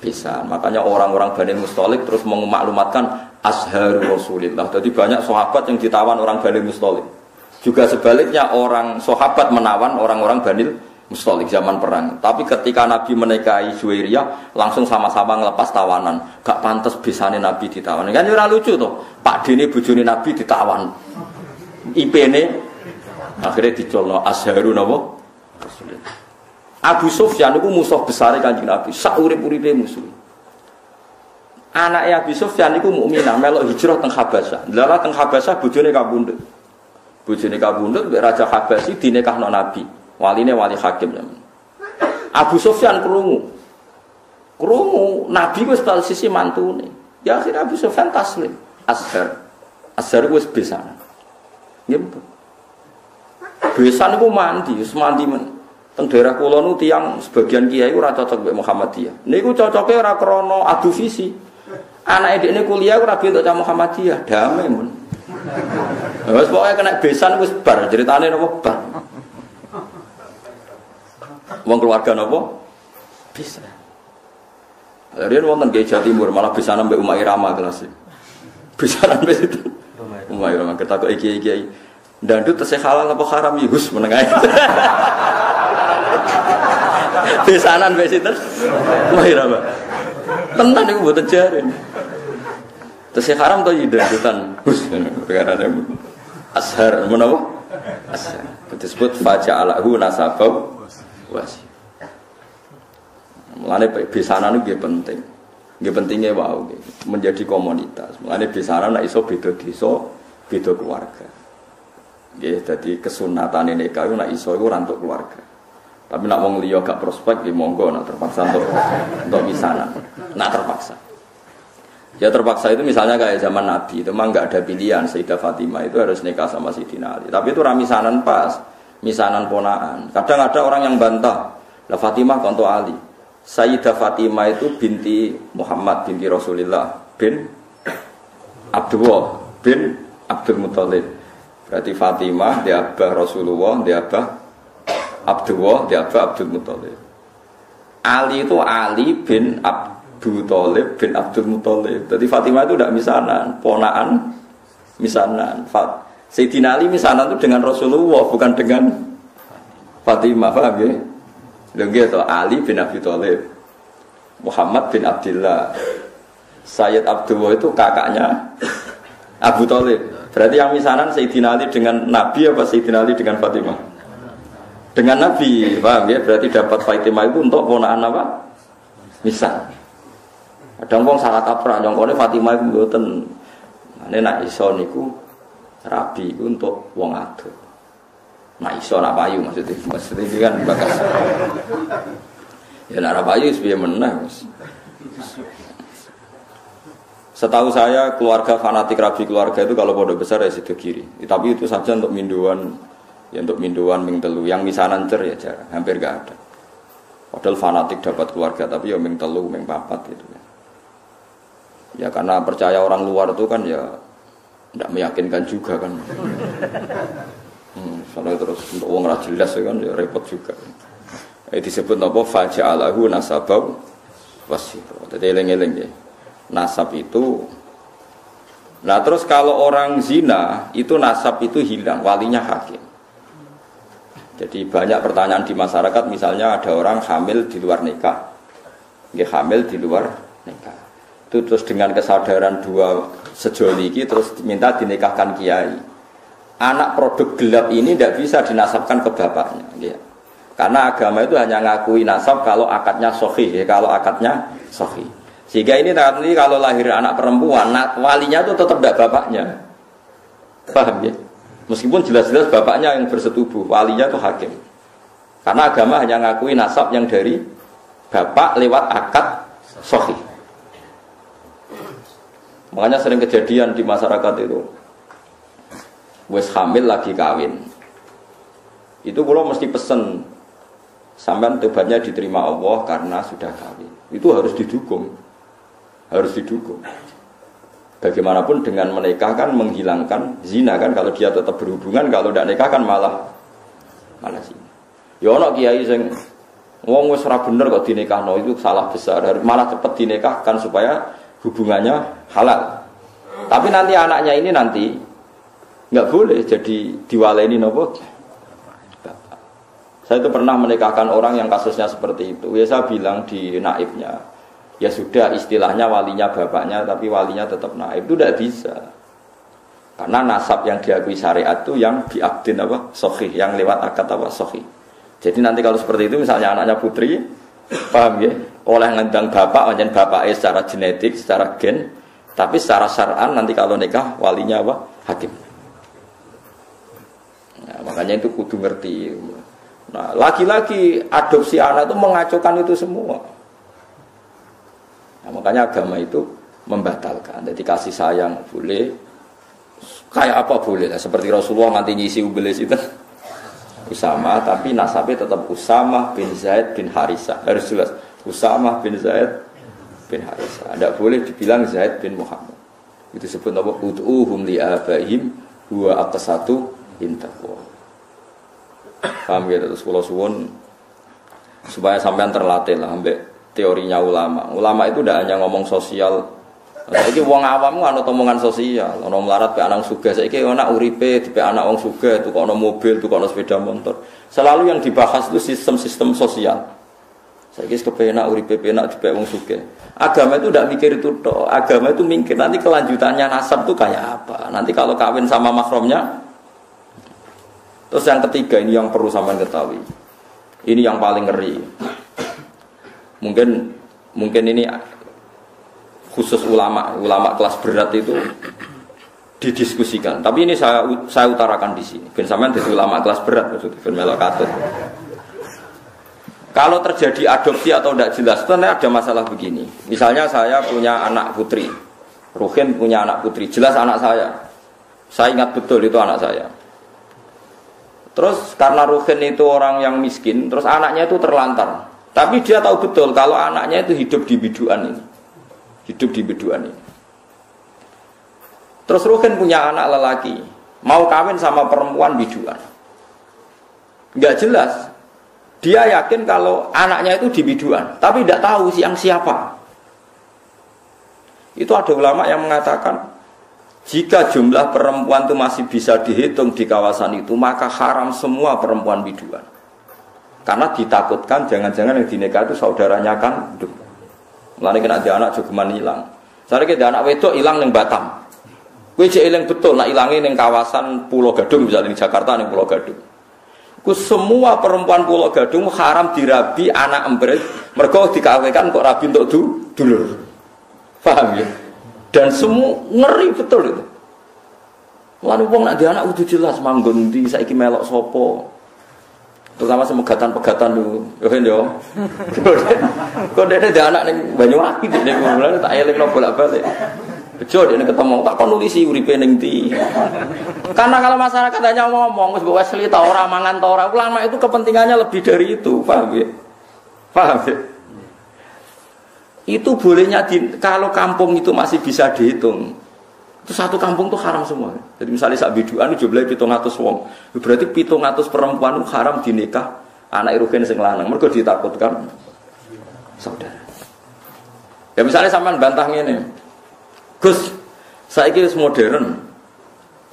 Bisa. Makanya orang-orang Banil Mustalik terus memaklumatkan Azharu Rasulillah. Jadi banyak sahabat yang ditawan orang Banil Mustalik. Juga sebaliknya orang sahabat menawan orang-orang Banil Mustalik zaman perang. Tapi ketika Nabi menikahi Juwairiyah langsung sama-sama ngelepas tawanan. Gak pantas bisane Nabi ditawan. Kan ora lucu tuh. Pak Dene bojone Nabi ditawan. IP-ne akhirnya dicolno Azharu napa? Rasulillah. Abu Sufyan itu musuh besar Kanjeng Nabi, sak urip-uripe musuh. Anake Abu Sufyan itu mukminah, melok hijrah teng Habasyah. Lha teng Habasyah bojone kabundut. Bojone kabundut mbek Raja Habasyi dinikahno Nabi. Waline wali hakim zaman. Abu Sufyan krungu Nabi wis tal sisi mantune. Ya akhirnya Abu Sufyan taslim. Azhar wis besan. Nggih. Besan iku mandi, wis mandi men. Teng daerah kula nu tiyang sebagian kiai ora cocok mbek Muhammadiyah. Niku cocoke ora krana adu visi. Anake dekne kuliah ora bentuk cah Muhammadiyah, damai mun. Wes pokoke kena besan wis bar, ceritane napa bar. Wong keluarga napa? Bisa. Riyen wonten Kiai Jawa Timur malah besanan mbek Umar Irama kelas. Besanan mbek itu. Umar Irama ketakoki kiai-kiai. Ndandut tesih halal apa haram ya Gus menengah. Besanan mbek sinten? Umar Irama. Tenan niku mboten jare. Tesih haram to ndandutan Gus perkarane. Azhar menapa? Azhar. Disebut faja'alahu nasabau wasi. Mulane besanan itu penting. Nggih pentingnya wow, menjadi komunitas. Mulane besanan nek iso beda desa, beda keluarga. Nggih dadi kesunatane nikah iku nek iso iku ora untuk keluarga. Tapi nek wong liya gak prospek nggih monggo nek terpaksa untuk misanan. Nek terpaksa. Ya terpaksa itu misalnya kayak zaman Nabi itu memang nggak ada pilihan. Sayyidah Fatimah itu harus nikah sama Sayyidina Ali. Tapi itu ramisanan pas, misanan ponaan. Kadang ada orang yang bantah, lah Fatimah konto Ali. Sayyidah Fatimah itu binti Muhammad binti Rasulullah bin Abdullah bin Abdul Muthalib. Berarti Fatimah dia abah Rasulullah, dia abah Abdullah, dia abah Abdul Muthalib. Ali itu Ali bin Abu Thalib bin Abdul Muthalib. Jadi Fatimah itu tidak misanan, ponaan misanan. Sayyidina Ali misanan itu dengan Rasulullah, bukan dengan Fatimah, paham ya? Lagi itu Ali bin Abi Thalib, Muhammad bin Abdullah, Sayyid Abdullah itu kakaknya Abu Thalib. Berarti yang misanan Sayyidina Ali dengan Nabi apa Sayyidina Ali dengan Fatimah? Dengan Nabi, paham ya? Berarti dapat Fatimah itu untuk ponaan apa? Misal. Kadang wong salah kaprah nyongkone Fatimah iku mboten. Nek iso niku rabi iku untuk wong ado. Nah iso nak payu maksudnya itu kan bakas. Ya nak payu piye meneh. Setahu saya keluarga fanatik rabi keluarga itu kalau pondok besar ya sido kiri. Tapi itu saja untuk minduan, ya untuk minduan ming telu. Yang misanan cer ya jarang, hampir gak ada. Padahal fanatik dapat keluarga tapi ya ming telu, ming papat gitu ya. Ya karena percaya orang luar itu kan ya tidak meyakinkan juga kan. Soalnya terus untuk uang jelas kan ya repot juga. Disebut apa faja'alahu nasabau wasiro. Jadi eleng-eleng ya. Nasab itu. Nah terus kalau orang zina itu nasab itu hilang, walinya hakim. Jadi banyak pertanyaan di masyarakat, misalnya ada orang hamil di luar nikah, dia hamil di luar nikah. Itu terus dengan kesadaran dua sejoliki terus minta dinikahkan kiai. Anak produk gelap ini tidak bisa dinasabkan ke bapaknya, ya. Karena agama itu hanya ngakui nasab kalau akadnya sahih, ya, kalau akadnya sahih. Sehingga ini nanti kalau lahir anak perempuan, walinya itu tetap tidak bapaknya. Paham ya? Meskipun jelas-jelas bapaknya yang bersetubuh, walinya itu hakim. Karena agama hanya ngakui nasab yang dari bapak lewat akad sahih. Makanya sering kejadian di masyarakat itu, wes hamil lagi kawin. Itu kalau mesti pesen, sampean tobatnya diterima Allah karena sudah kawin. Itu harus didukung. Harus didukung. Bagaimanapun dengan menikah kan menghilangkan zina kan, kalau dia tetap berhubungan, kalau tidak nikah kan malah zina. Ya ono kiai sing wong wis ora bener kok dinikahno, itu salah besar. Malah cepat dinikahkan supaya hubungannya halal. Tapi nanti anaknya ini nanti enggak boleh jadi diwaleni nopo. Saya itu pernah menikahkan orang yang kasusnya seperti itu. Ya saya bilang di naibnya, ya sudah istilahnya walinya bapaknya tapi walinya tetap naib. Itu tidak bisa. Karena nasab yang diakui syariat itu yang biabdin apa? Sahih, yang lewat akad apa? Sahih. Jadi nanti kalau seperti itu misalnya anaknya putri, paham ya? Oleh ngendang bapak, macam bapaknya secara genetik, secara gen, tapi secara syar'an nanti kalau nikah walinya apa? Hakim. Nah, makanya itu kudu ngerti. Nah, lagi-lagi adopsi anak itu mengacaukan itu semua. Nah, makanya agama itu membatalkan. Jadi kasih sayang boleh, kayak apa boleh. Nah, seperti Rasulullah nanti ngisi ubelis itu Usamah, tapi nasabnya tetap Usamah bin Zaid bin Harisah. Harus jelas Usamah bin Zaid bin Harisah. Tidak boleh dibilang Zaid bin Muhammad. Itu sebut apa? Ud'uhum li'abaihim huwa aqsatu intaqwa. Paham ya? Terus kalau suwun supaya sampean terlatih lah ambek teorinya ulama. Ulama itu tidak hanya ngomong sosial. Saiki wong awam ana omongan sosial, ana melarat pe anak sugih. Saiki ana uripe dipe anak wong sugih, tukokno mobil, tukokno sepeda motor. Selalu yang dibahas itu sistem-sistem sosial. Saiki kepenak uripe penak dipe wong sugih. Agama itu tidak mikir itu toh. Agama itu mikir nanti kelanjutannya nasab itu kayak apa. Nanti kalau kawin sama mahramnya. Terus yang ketiga ini yang perlu sampean ketahui. Ini yang paling ngeri. Mungkin ini khusus ulama kelas berat itu didiskusikan. Tapi ini saya utarakan di sini. Ben sampean dadi ulama kelas berat maksudnya ben melok katut. Kalau terjadi adopsi atau tidak jelas, itu ada masalah begini. Misalnya saya punya anak putri, Ruhin punya anak putri, jelas anak saya. Saya ingat betul itu anak saya. Terus karena Ruhin itu orang yang miskin, terus anaknya itu terlantar. Tapi dia tahu betul kalau anaknya itu hidup di biduan ini. Hidup di biduan ini. Terus Ruhin punya anak lelaki, mau kawin sama perempuan biduan. Enggak jelas. Dia yakin kalau anaknya itu di biduan, tapi tidak tahu yang siapa. Itu ada ulama yang mengatakan, jika jumlah perempuan itu masih bisa dihitung di kawasan itu, maka haram semua perempuan biduan. Karena ditakutkan jangan-jangan yang dinikah itu saudaranya kandung. Mulane kena dia anak jogeman hilang. Sareke dia anak wedok hilang ning Batam. Kowe jek eling betul nak ilange ning kawasan Pulau Gadung misalnya di Jakarta ning Pulau Gadung. Ku semua perempuan Pulau Gadung haram dirabi anak embret, mergo dikawinkan kok rabi untuk dulur. Paham ya? Dan semua ngeri betul itu. Lan wong nek dia anak kudu jelas manggon ndi saiki melok sapa. Terutama semegatan-pegatan lho. Yo kan yo. Kok dene dia anak ning Banyuwangi dene mulane tak elingno bolak-balik. Bejo dene ketemu tak kon nulisi uripe ning ndi. Karena kalau masyarakat hanya ngomong wis mbok Wesley ta ora mangan ta ora, ulama itu kepentingannya lebih dari itu, paham ya? Paham ya? Itu bolehnya kalau kampung itu masih bisa dihitung. Itu satu kampung tuh haram semua. Jadi misalnya sak biduan jumlahe 700 wong. Berarti 700 perempuan itu haram dinikah anak rugen sing lanang. Mergo ditakutkan saudara. Ya misalnya sampean bantah ngene. Gus, saiki wis modern.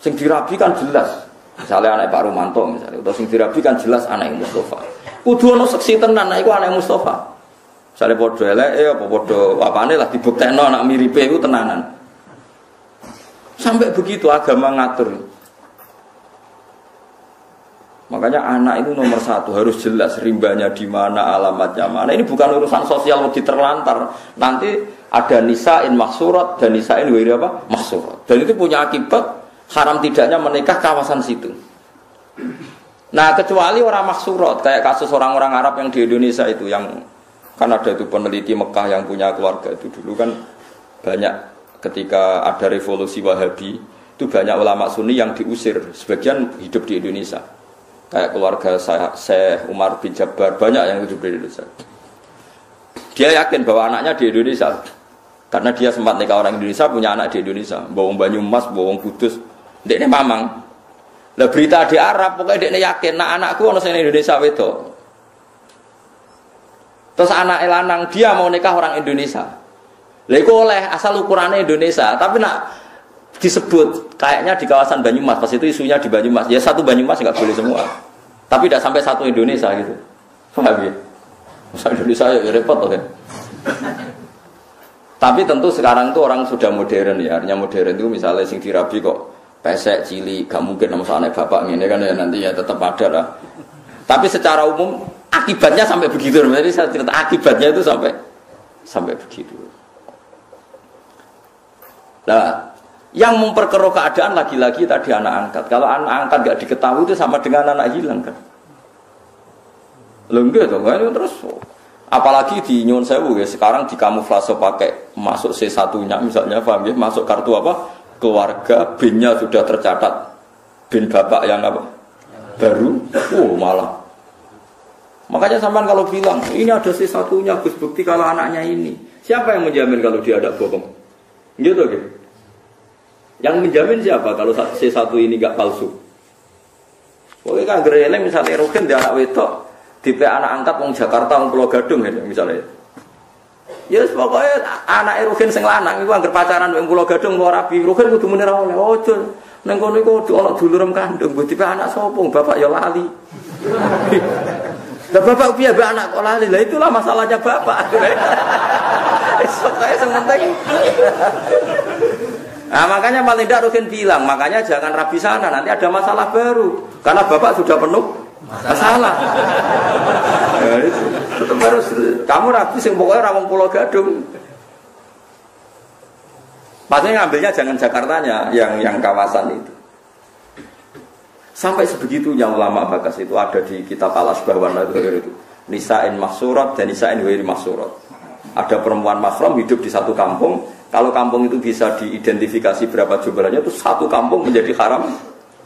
Sing dirabi kan jelas. Misalnya anak Pak Rumanto misalnya, atau sing dirabi kan jelas anak Mustafa. Kudu ana seksi tenan iku anak Mustafa. Misalnya padha eleke apa padha apane lah dibuktekno anak miripe iku tenanan. Sampai begitu agama ngatur. Makanya anak itu nomor satu harus jelas rimbanya di mana, alamatnya mana. Ini bukan urusan sosial lagi terlantar. Nanti ada nisa'in mahsurat dan nisa'in wiri apa? Mahsurat. Dan itu punya akibat haram tidaknya menikah kawasan situ. Nah kecuali orang mahsurat kayak kasus orang-orang Arab yang di Indonesia itu yang kan ada itu peneliti Mekah yang punya keluarga itu dulu kan banyak. Ketika ada revolusi Wahabi, itu banyak ulama Sunni yang diusir, sebagian hidup di Indonesia. Kayak keluarga Syekh Umar bin Jabbar, banyak yang hidup di Indonesia. Dia yakin bahwa anaknya di Indonesia, karena dia sempat nikah orang Indonesia, punya anak di Indonesia, bawang Banyumas, bawang Kudus, dia ini mamang. Lah berita di Arab, pokoknya dia yakin, nah anakku orang Indonesia itu. Terus anak lanang dia mau nikah orang Indonesia. Lha iku oleh asal ukurannya Indonesia, tapi nak disebut kayaknya di kawasan Banyumas, pas itu isunya di Banyumas. Ya satu Banyumas enggak boleh semua. Tapi tidak sampai satu Indonesia gitu. Paham ya? Masa Indonesia ya repot toh kan. Tapi tentu sekarang tuh orang sudah modern ya. Artinya modern itu misalnya sing dirabi kok pesek cilik, gak mungkin sama anak bapak ngene kan ya nanti ya tetap ada lah. Tapi secara umum akibatnya sampai begitu. Jadi saya cerita akibatnya itu sampai begitu. Nah, yang memperkeruh keadaan lagi-lagi tadi anak angkat. Kalau anak angkat gak diketahui itu sama dengan anak hilang kan. Lengge tuh kan terus. Apalagi di Nyon Sewu ya sekarang dikamuflase pakai masuk C1-nya misalnya paham ya, masuk kartu apa? Keluarga, BIN-nya sudah tercatat. BIN bapak yang apa? Baru. Malah. Makanya sampean kalau bilang, ini ada C1-nya Gus bukti kalau anaknya ini. Siapa yang menjamin kalau dia ada bohong? Gitu gitu. Yang menjamin siapa kalau C1 ini enggak palsu? Pokoknya kan gereleng misalnya Rukin dia anak wedok, tipe anak angkat wong Jakarta wong Pulau Gadung gitu misalnya. Ya yes, pokoknya anak Rukin sing lanang iku anggere pacaran wong Pulau Gadung luar rabi, Rukin kudu muni ra oleh. Ojo nang kono iku ana dulurem kandung, tipe anak sapa? Bapak ya lali. Lah bapak piye mbak anak kok lali? Lah itulah masalahnya bapak. Pokoknya sementing. Nah makanya paling tidak Rukin bilang, makanya jangan rabi sana, nanti ada masalah baru. Karena bapak sudah penuh masalah. Ya, itu. Tetap harus, kamu rabi sing pokoknya rawang Pulau Gadung. Maksudnya ngambilnya jangan Jakartanya, yang kawasan itu. Sampai sebegitunya ulama Bakas itu ada di kitab Al-Asbahwan itu. Nisa'in mahsurat dan nisa'in wiri mahsurat. Ada perempuan mahram hidup di satu kampung. Kalau kampung itu bisa diidentifikasi berapa jumlahnya, itu satu kampung menjadi haram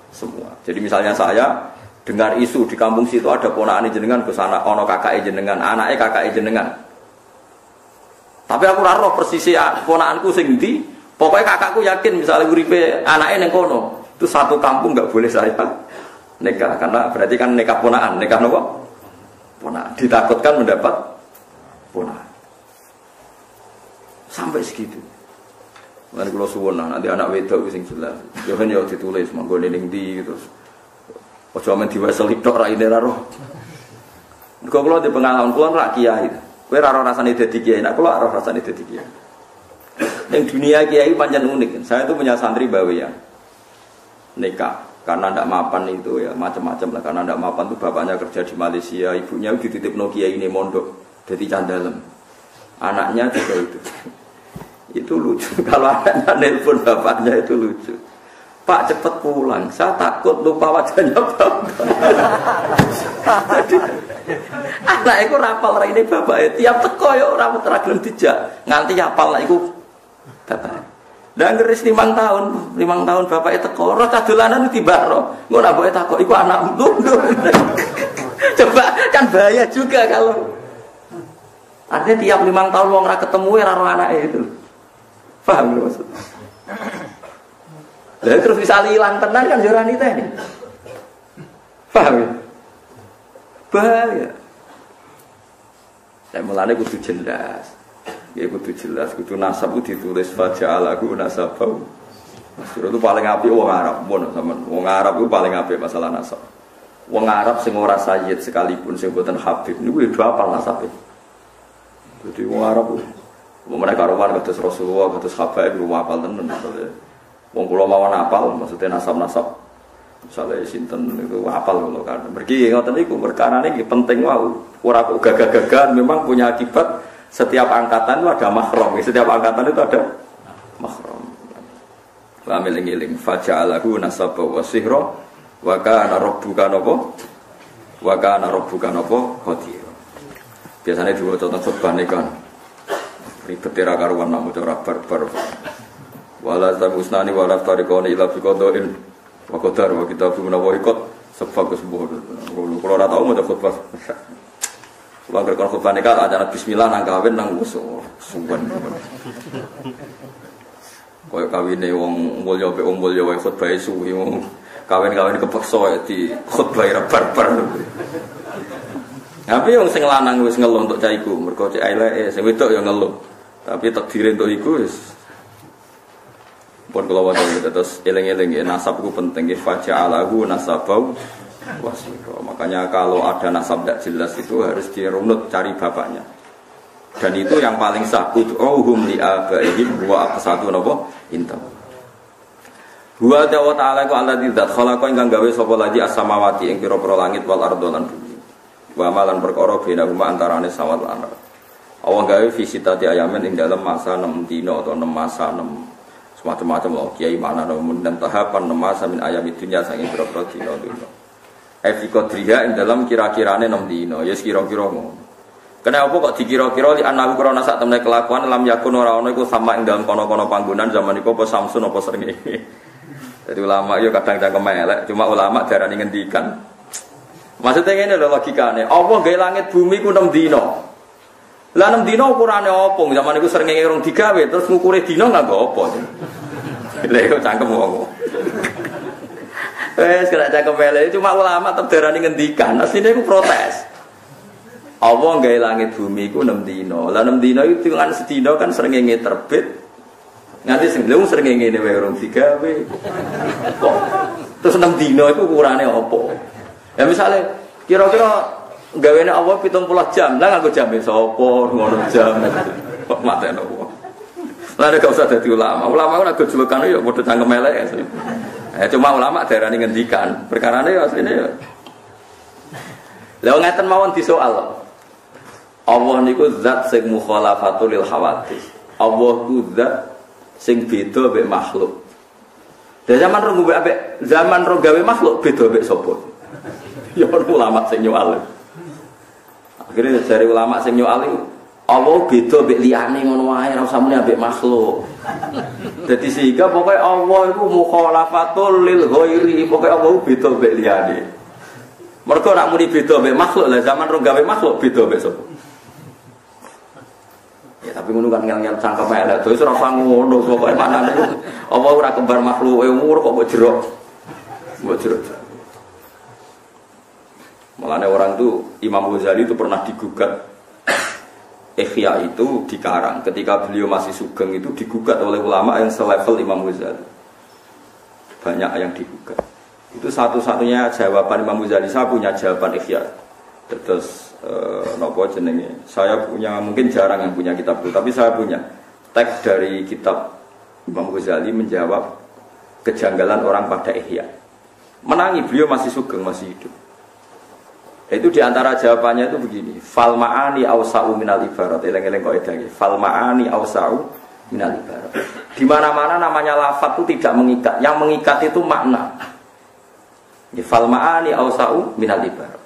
semua. Jadi misalnya saya dengar isu di kampung situ ada ponakan jenengan ke sana, ono kakak jenengan, anaknya kakak jenengan. Tapi aku ora roh persis ponakanku sing ndi, pokoknya kakakku yakin misalnya uripe anaknya neng kono, itu satu kampung nggak boleh saya nikah karena berarti kan nikah ponakan, nikah nopo? Ponakan, ditakutkan mendapat ponakan. Sampai segitu. Mari kula suwun nanti anak wedok sing jelas. Yo kan yo ditulis manggone ning ndi gitu. Aja men diwaseli tok ra ine ra roh. Mergo kula di pengalaman kula ra kiai. Kowe ra ora rasane dadi kiai, nek kula ora rasane dadi kiai. Ning dunia kiai pancen unik. Saya itu punya santri bawean. Nikah karena ndak mapan itu ya macam-macam lah karena ndak mapan tuh bapaknya kerja di Malaysia, ibunya dititipno kiai ini mondok dadi candalem. Anaknya juga itu lucu. Kalau anaknya nelpon bapaknya itu lucu. Pak cepet pulang, saya takut lupa wajahnya bapak. Anak itu rapal ini bapak tiap teko ya orang teragam dijak nganti apal lah itu bapak. Dan ngeris 5 tahun bapak itu teko, roh cadulanan itu tiba roh, nggak nak boleh takut, itu anak tunggu. Coba kan bahaya juga kalau artinya tiap 5 tahun orang ketemu ya roh anaknya itu, paham nggak maksudnya? Lalu terus bisa hilang tenan kan joran itu ini, paham ya? Bahaya. Saya mulanya kudu jelas, ya kudu jelas, kudu nasab itu ditulis faja'alahu nasabau. Maksudnya itu paling api wong Arab, wong Arab itu paling api masalah nasab. Wong Arab sing ora sayyid sekalipun sing boten habib niku udah hafal nasabe. Jadi wong Arab mereka karuan kados Rasulullah, kados habaib ku hafal tenan. Wong kula mawon hafal maksudnya nasab-nasab. Misalnya sinten itu hafal kalau kan. Mergi ngoten niku perkarane iki penting wae. Ora kok gagah-gagahan, memang punya akibat setiap angkatan itu ada mahram. Setiap angkatan itu ada mahram. Wa miling-iling faja'alahu nasaba wa sihra wa kana rabbuka napa? Wa kana rabbuka napa? Qadir. Biasanya diwaca teng khutbah nikan. Ribet ra karuan nak maca barbar. Wala tabusnani wala tariqani ila biqadain wa qadar wa kitabun wa iqad sebab kesembuh. Kalau ora tau maca khutbah. Kalau ngerti khutbah nikah ada bismillah nang kawin nang usul suwen. Kaya kawine wong mulya pe wong mulya wae khutbah suwi wong kawin-kawin kepeksa di khutbah barbar. Tapi wong sing lanang wis ngeluh untuk cah iku, mergo cek eleke sing wedok ya ngeluh. Tapi takdire untuk iku wis pun kalau waktu terus eling-eling nasab itu penting. Faja'alahu nasabau wasiro. Makanya kalau ada nasab tidak jelas itu harus dirunut cari bapaknya. Dan itu yang paling sah. Ud'uhum li'abaihim wa aqsatu napa intam. Huwa ta'ala ku alladzi dzat khalaqa ingkang gawe sapa lagi as-samawati ing pira-pira langit wal ardh lan bumi. Wa malan perkara benahuma antarane samawat lan ardh. Allah gawe visitati ayamen ing dalam masa 6 dina atau 6 masa 6 semacam-macam loh, kiai mana namun dan tahapan masa min ayam dunia saking berapa dino dulu. Efikodriya ing dalam kira-kirane 6 dino, ya kira-kira ngono. Kenapa kok dikira-kira li anaku krana sak temne kelakuan lam yakun ora ono iku sama ing dalam kono-kono panggonan zaman iku apa Samsun apa srengenge. Jadi ulama yo kadang cangkem elek, cuma ulama darani ngendikan. Maksudnya ngene lho logikane, Allah gawe langit bumi ku 6 dino. Lah 6 dina ukurane apa? Zaman iku srengenge urung digawe, terus ngukure dina nganggo apa? Lha yo cangkem wong. Wes kena cangkem elek, cuma ulama tetep darani ngendikan. Asline iku protes. Allah gawe langit bumi iku 6 dina. Lah 6 dina itu kan sedina kan srengenge terbit. Nganti sing lho srengenge wae urung digawe. Kok terus 6 dina iku ukurane apa? Ya misale kira-kira gawene Allah 70 jam, lah nganggo jam sapa ngono jam. Kok mateno wong. Lah nek usah dadi ulama. Ulama ora go jelekane ya padha cangkem elek. Cuma ulama darani ngendikan. Perkarane ya asline ya. Lah ngeten mawon disoal. Allah niku zat sing mukhalafatul lil hawadits. Allah ku zat sing beda mek makhluk. Dari zaman rong gawe makhluk beda mek sapa? Ya ulama sing nyual. Akhirnya dari ulama sing nyual Allah beda mbek liyane ngono wae ora usah muni ambek makhluk. Dadi sehingga pokoke Allah iku mukhalafatul lil ghairi, pokoke Allah beda mbek liyane. Mergo nek muni beda mbek makhluk lah zaman rong gawe makhluk beda mbek sapa. Ya tapi ngono kan ngel-ngel cangkem elek terus ora usah ngono pokoke manane Allah ora kembar makhluke umur kok mbok jerok. Mbok jerok. Makanya orang itu Imam Ghazali itu pernah digugat Ihya itu dikarang ketika beliau masih sugeng itu digugat oleh ulama yang selevel Imam Ghazali. Banyak yang digugat. Itu satu-satunya jawaban Imam Ghazali. Saya punya jawaban Ihya. Terus nopo jenenge. Saya punya mungkin jarang yang punya kitab itu, tapi saya punya teks dari kitab Imam Ghazali menjawab kejanggalan orang pada Ihya. Menangi beliau masih sugeng masih hidup. Itu diantara jawabannya itu begini. Fal ma'ani awsa'u minal ibarat. Eleng-eleng kok edangnya. Fal ma'ani awsa'u minal ibarat. Di mana-mana namanya lafaz itu tidak mengikat. Yang mengikat itu makna. Fal ma'ani awsa'u minal ibarat.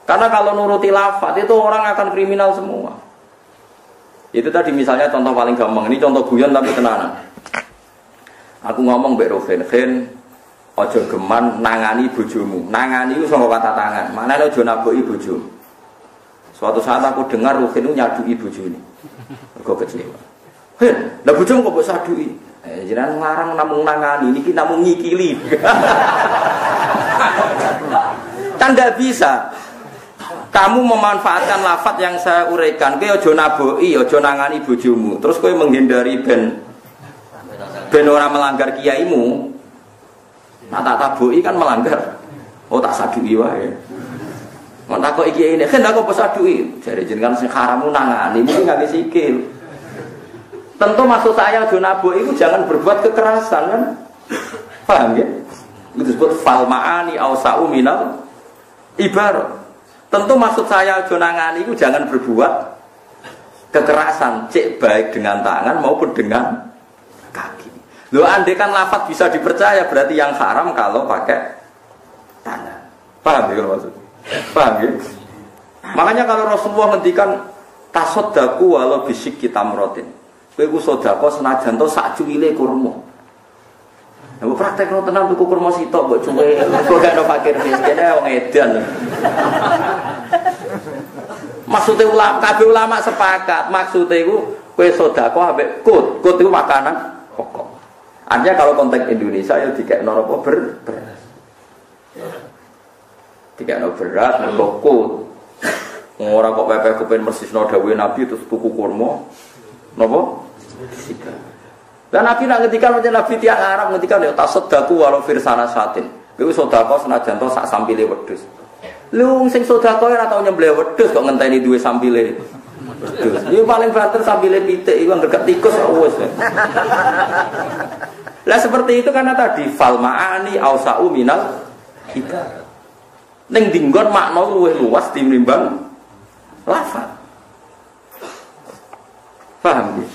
Karena kalau nuruti lafaz itu orang akan kriminal semua. Itu tadi misalnya contoh paling gampang. Ini contoh guyon tapi tenanan. Aku ngomong mbek Rogen, ojo geman nangani bojomu. Nangani itu sama kata tangan. Maknanya ojo naboki bojomu. Suatu saat aku dengar Rogen itu nyadui bojone. Aku kecewa. Lah bojomu kok mbok sadui? Jenengan ngarang namung nangani, niki namung ngikili. Kan enggak bisa. Kamu memanfaatkan lafaz yang saya uraikan. Kowe aja naboki, aja nangani bojomu. Terus kowe menghindari ben ora melanggar kiaimu. Nah tak taboki kan melanggar. Oh tak sadui wae. Mun takoki kiai ini, "Kan aku apa sadui?" Jare jenengan sing haramu nangani, mesti ngangge sikil. Tentu maksud saya aja naboki itu jangan berbuat kekerasan kan? Paham ya? Itu disebut fal ma'ani awsa'u minal ibarat. Tentu maksud saya jonangan itu jangan berbuat kekerasan, cek baik dengan tangan maupun dengan kaki. Loh andai kan lafaz bisa dipercaya berarti yang haram kalau pakai tangan. Paham ya maksudnya? Paham ya? Makanya kalau Rasulullah ngendikan tasaddaku walau bisik kita merotin. Kowe ku sedekah senajan to sak cuwile kurma. Aku praktek no tenang tuku kurma sitok mbok cuwe. Kok gak ono fakir miskin wong edan. Maksudnya kabeh ulama sepakat, maksudnya iku kowe sedekah ambek kut. Kut itu makanan pokok. Artinya kalau konteks Indonesia ya dikekno apa beras. Dikekno beras mergo kut. Ora kok pepeh kepen mersisno dawuhe Nabi terus tuku kurma. Napa? Disika. Dan Nabi nak ngendikan macam Nabi tiang Arab ngendikan ya tasaddaku walau firsana satin. Kowe sedekah senajan to sak sampile wedhus. Lu sing sedekah ora tau nyembelih wedhus kok ngenteni duwe sampile wedhus. Iki paling banter sampile pitik iku nggerget tikus kok wis. Lah seperti itu karena tadi fal ma'ani awsa'u minal ibarat. Ning dinggon makna luwih luas tinimbang lafaz. Paham ya?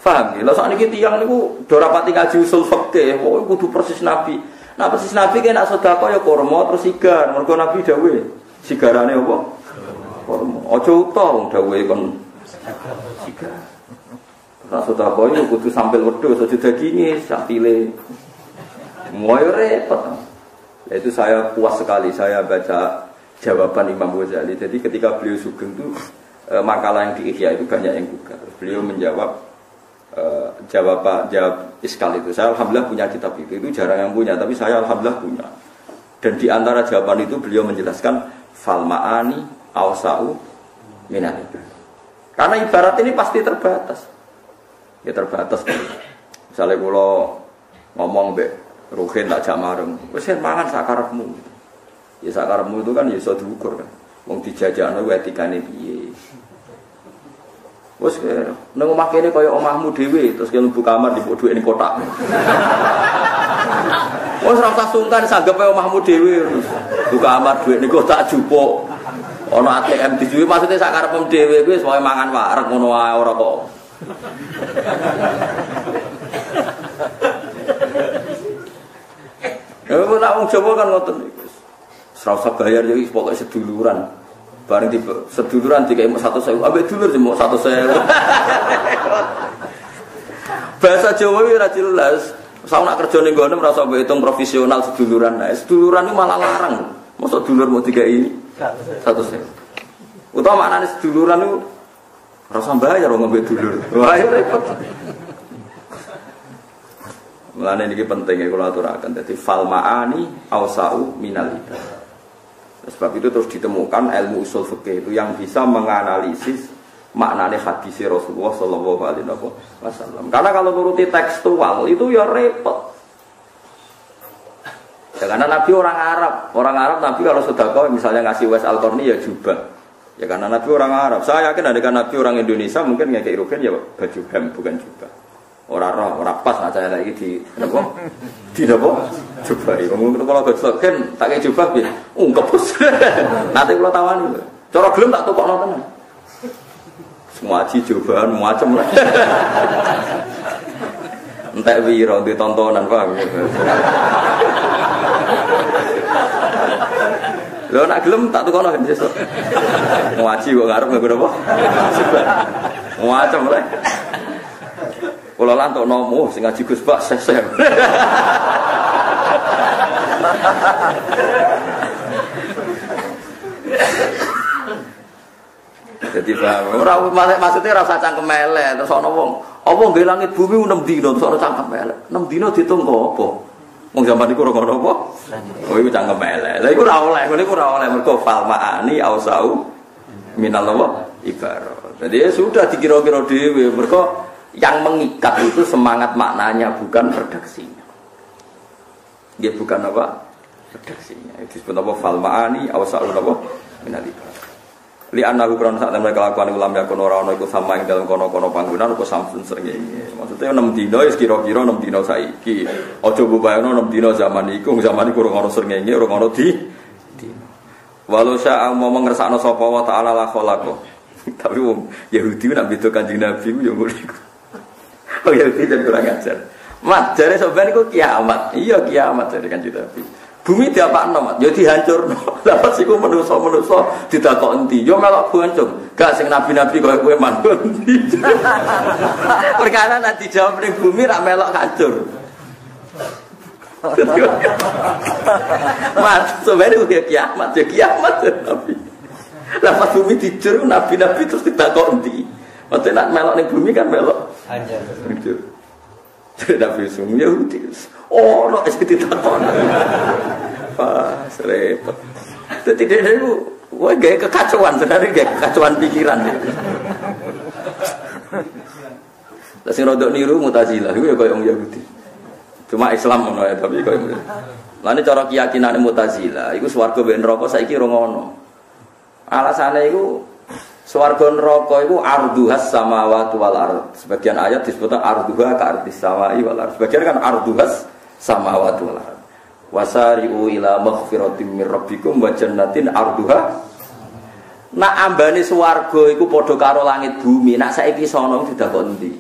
Paham ya? Lah sak niki tiyang niku do rapati ngaji usul fikih, pokoke kudu persis Nabi. Nah persis Nabi ki nek sedekah ya kurma terus sigar. Mergo Nabi dawuh, sigarane apa? Kurma. Aja utuh wong dawuhe kon sigar. Nek sedekah ya kudu sampil wedhus aja daginge, sapile. Moyo repot. Itu saya puas sekali saya baca jawaban Imam Ghazali. Jadi ketika beliau sugeng itu makalah yang di Ihya itu banyak yang gugat. Beliau menjawab jawab iskal itu. Saya alhamdulillah punya kitab itu jarang yang punya, tapi saya alhamdulillah punya. Dan di antara jawaban itu beliau menjelaskan fal ma'ani awsa'u minal ibarat. Karena ibarat ini pasti terbatas. Ya terbatas. Misalnya kalau ngomong mbek Ruhin tak jak mareng, wis mangan sak karepmu. Ya sak karepmu itu kan ya iso diukur kan. Wong dijajakno kuwi etikane piye. Wes nang omah kene kaya omahmu dhewe terus ke mlebu kamar dipuk dhuwit ning kotak. Wes ora usah sungkan sanggepe omahmu dhewe terus buka kamar dhuwit ning kotak jupuk. Ana ATM dijuwe maksudnya sak karepmu dhewe kuwi wis wae mangan wareg ngono wae ora kok. Ya kok nak wong Jawa kan ngoten niku. Ora usah bayar ya wis pokoke seduluran. Bareng di seduluran dikai 100.000, ambek dulur cuma 100.000. Bahasa Jawa iki ora jelas. Saya nak kerja ning ngene ora usah hitung profesional seduluran. Nah, seduluran itu malah larang. Mosok dulur mau dikai 100.000. Utawa maknane seduluran itu ora usah bayar wong ambek dulur. Wah, repot. Mulane niki penting ya kula aturaken. Dadi fal ma'ani awsa'u minal ibarat. Sebab itu terus ditemukan ilmu usul fikih itu yang bisa menganalisis maknanya hadis Rasulullah Sallallahu Alaihi Wasallam. Karena kalau nuruti tekstual itu ya repot. Ya, karena Nabi orang Arab Nabi kalau sedekah misalnya ngasih Wes Al-Qarni ya jubah. Ya karena Nabi orang Arab. Saya yakin ada Nabi orang Indonesia mungkin ngekek rugen ya baju hem bukan jubah. Orang pas nak saya lagi di apa? Di apa? Jubah. Mungkin kalau kan tak kayak jubah ya, ungkep bos. Nanti kalau tawani, cara gelem tak tukokno tenan. Semua ngaji cobaan macam lah. Entek wiro di tontonan paham. Lho nak gelem tak tukono kan sesuk. Ngaji kok ngarep nggo apa? Macam lah. Kula lan tok nomo sing ngaji Gus Pak sesem. Jadi paham. Ora maksudnya ora usah cangkem elek terus ana wong, apa nggih langit bumi 6 dina terus ana cangkem elek. 6 dina diitung apa? Wong zaman iku ora ngono apa? Oh iku cangkem elek. Lah iku ora oleh, ngene iku ora oleh mergo fal ma'ani ausau minal ibarat. Jadi ya sudah dikira-kira dhewe mergo yang mengikat itu semangat maknanya bukan redaksinya. Dia bukan apa? Redaksinya. Itu disebut apa? Fal ma'ani ausau apa? Minal ibarat. Li annahu krono sak temene kelakuan ulam yakun ora ana iku sama ing dalem kono-kono panggonan apa samsun srengenge. Maksudnya 6 dina wis kira-kira 6 dina saiki. Aja mbayangno 6 dina zaman iku ora ana srengenge, ora ana di dina. Walau sya mau ngersakno sapa wa taala la khalaqo. Tapi wong Yahudi nak beda Kanjeng Nabi ku yo ngono iku. Oh Yahudi dan kurang ajar. Mat jare sampean iku kiamat. Iya kiamat jare Kanjeng Nabi. Bumi diapakno, Mat? Ya dihancurno. Lah pas iku manusa-manusa ditakok endi? Ya melok boncong. Gak sing nabi-nabi koyo kowe mandul. Perkara nek dijawab ning bumi rak melok hancur. Mat, sebenarnya udah kiamat Nabi. Lah pas bumi dijur nabi-nabi terus ditakok endi? Maksudnya nak melok ning bumi kan melok hancur. Nabi sung Yahudi. Oh, no es ditakon. Pas repot. Dadi dhewe ku wae gawe kekacauan, sebenarnya gawe kekacauan pikiran. Lah sing rodok niru Mu'tazilah iku ya koyo wong Yahudi. Cuma Islam ngono ya, tapi koyo lane cara keyakinane Mu'tazilah iku swarga mbek neraka saiki ora ngono. Alasane iku swarga neraka iku arduhas samawati wal ard. Sebagian ayat disebutkan arduha ka ardis samai wal ard. Sebagian kan arduhas samawati wal ard. Wasari'u ila maghfiratin mir rabbikum wa jannatin arduha. Nak ambane swarga iku padha karo langit bumi. Nak saiki sono didakon endi?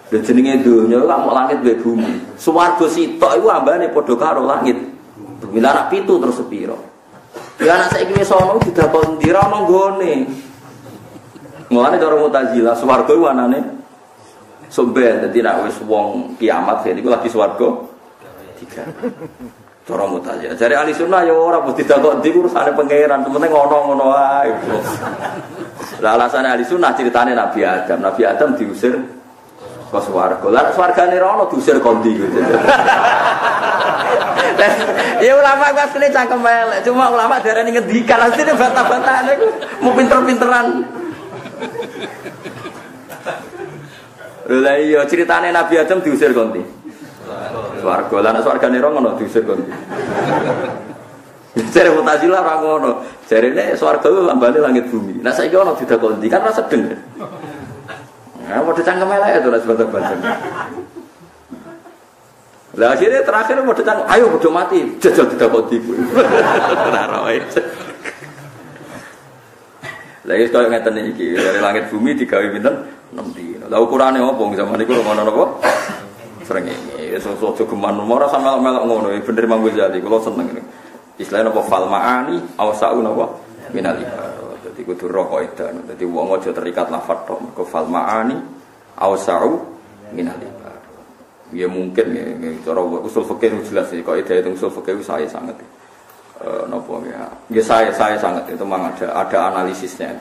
Lha jenenge donya kok mok langit mbek bumi. Swarga sitok iku ambane padha karo langit. Bumi larak pitu terus sepiro? Ya anak saiki wis ana didakon ndi ra ono nggone. Mulane cara Mu'tazilah swarga iku anane somben dadi nek wis wong kiamat niku lagi swarga 3. Cara Mu'tazilah. Jare ahli sunnah ya ora mesti didakon ndi urusane pangeran, penting ngono-ngono wae. Lah alasane ahli sunnah ceritane Nabi Adam. Nabi Adam diusir ke swarga. Lah swargane ra ono diusir kondi gitu. Ya ulama ku asline cangkem elek, cuma ulama darani ngendikan asline bantah-bantahan iku mau pinter-pinteran. Lah iya ceritane Nabi Adam diusir kondi. Swarga, lan swargane ora ngono diusir kondi. Jare Mu'tazilah ora ngono. Jarene swarga ku lambane langit bumi. Nah saiki ono didakondi kan ora sedeng. Nah, padha cangkem elek to nek bantah-bantahan. Lah akhirnya terakhir mau datang, ayo bodoh mati, jajal didakoti kuwi. Ora roe. Lah iki koyo ngeten iki, dari langit bumi digawe pinten? 6 dina. Lah ukurane opo zaman niku ngono napa? Srengenge. Aja geman ora sama melok ngono, bener Imam Ghazali, kula seneng ini. Istilahnya apa fal ma'ani awsa'u napa? Minal ibarat. Dadi kudu roko edan. Dadi wong aja terikat lafadz tok, mergo fal ma'ani awsa'u minal ibarat. Ya mungkin ya, cara usul fikih jelas sih. Kalau ide itu usul fikih saya sangat, nopo ya. Ya saya sangat itu memang ada analisisnya.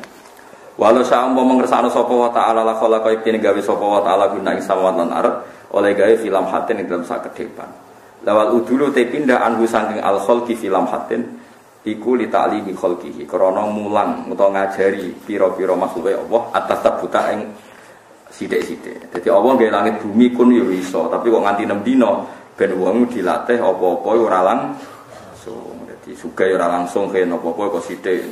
Walau saya mau mengersano sopo wa taala la khalaqa ibni gawe sopo wa taala guna ing samawat lan ardh oleh gawe filam hatin ing dalam sakedepan. Lawal udulu te pindah anhu saking al khalqi filam hatin iku li ta'limi khalqihi. Krana mulang utawa ngajari pira-pira makhluke Allah atas tabuta ing sithik-sithik. Dadi Allah nggih langit bumi kun yo iso, tapi kok nganti 6 dina ben wong dilatih apa-apa ora langsung. Dadi sugih ora langsung ken apa-apa kok sithik.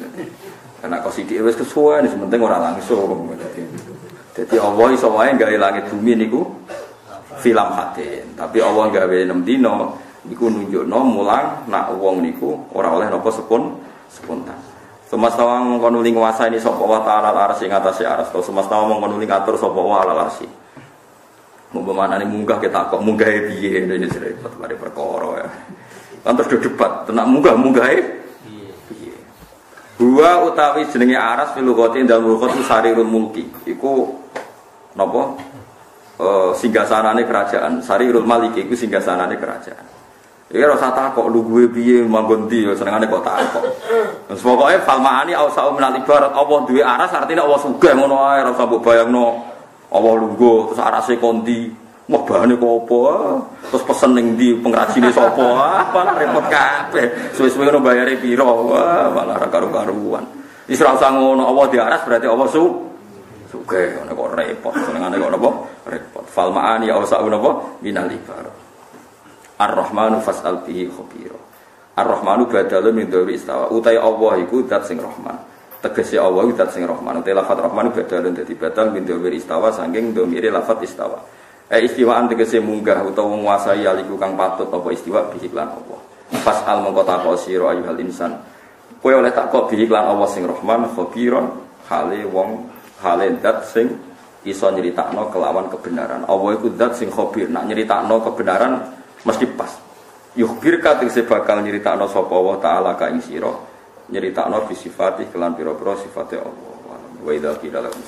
Karena kok sithik wis kesuwen, penting ora langsung. Dadi Allah iso wae gawe langit bumi niku filam hatin. Tapi Allah gawe 6 dina niku nunjukno mulang nak wong niku ora oleh napa spontan. Semastawa mongko nuli nguasani sapa wa ta'ala al-arsy ing atase aras. Semastawa mongko nuli ngatur sapa wa al-arsy. Mumpamane munggah ketakok munggahe piye ini repot mari perkara ya. Kan terus debat tenak munggah-munggahe piye. Dua utawi jenenge aras fil lughati dalem lughat sarirul mulki. Iku napa? Singgasanane kerajaan. Sarirul maliki iku singgasanane kerajaan. Ya rasa takok lu gue piye manggon ndi senengane kok takok. Wes pokoke falmaani ausau minal ibarat Allah duwe aras artine Allah sugih ngono ae ora usah mbok bayangno Allah lungguh terus arase kondi mbahane kok apa terus pesen ning ndi pengrajine sapa apa repot kabeh suwe-suwe ngono bayare pira malah ora karo-karuan. Wis ora usah ngono Allah di aras berarti Allah sugih ngono kok repot senengane kok napa repot falmaani ausau napa minal ibarat. Ar-Rahmanu fas'al bihi khabira. Ar-Rahmanu badalun min dzawri istawa. Utai Allah iku zat sing Rahman. Tegese Allah iku zat sing Rahman. Utai lafaz Rahmanu badalun dadi badal min dzawri istawa saking dhamire lafaz istawa. Istiwaan tegese munggah utawa nguasai aliku kang patut apa istiwa bihi lan Allah. Fas'al mongko takok sira ayyuhal insan. Kowe oleh takok bihi lan Allah sing Rahman khabiron hale wong hale zat sing iso nyeritakno kelawan kebenaran. Allah iku zat sing khabir. Nak nyeritakno kebenaran mesti pas. Yukhbir kategese bakal nyeritakno sapa Allah taala ka ing sira. Nyeritakno bi sifati kelan pira-pira sifate Allah. Wa idza qila lahum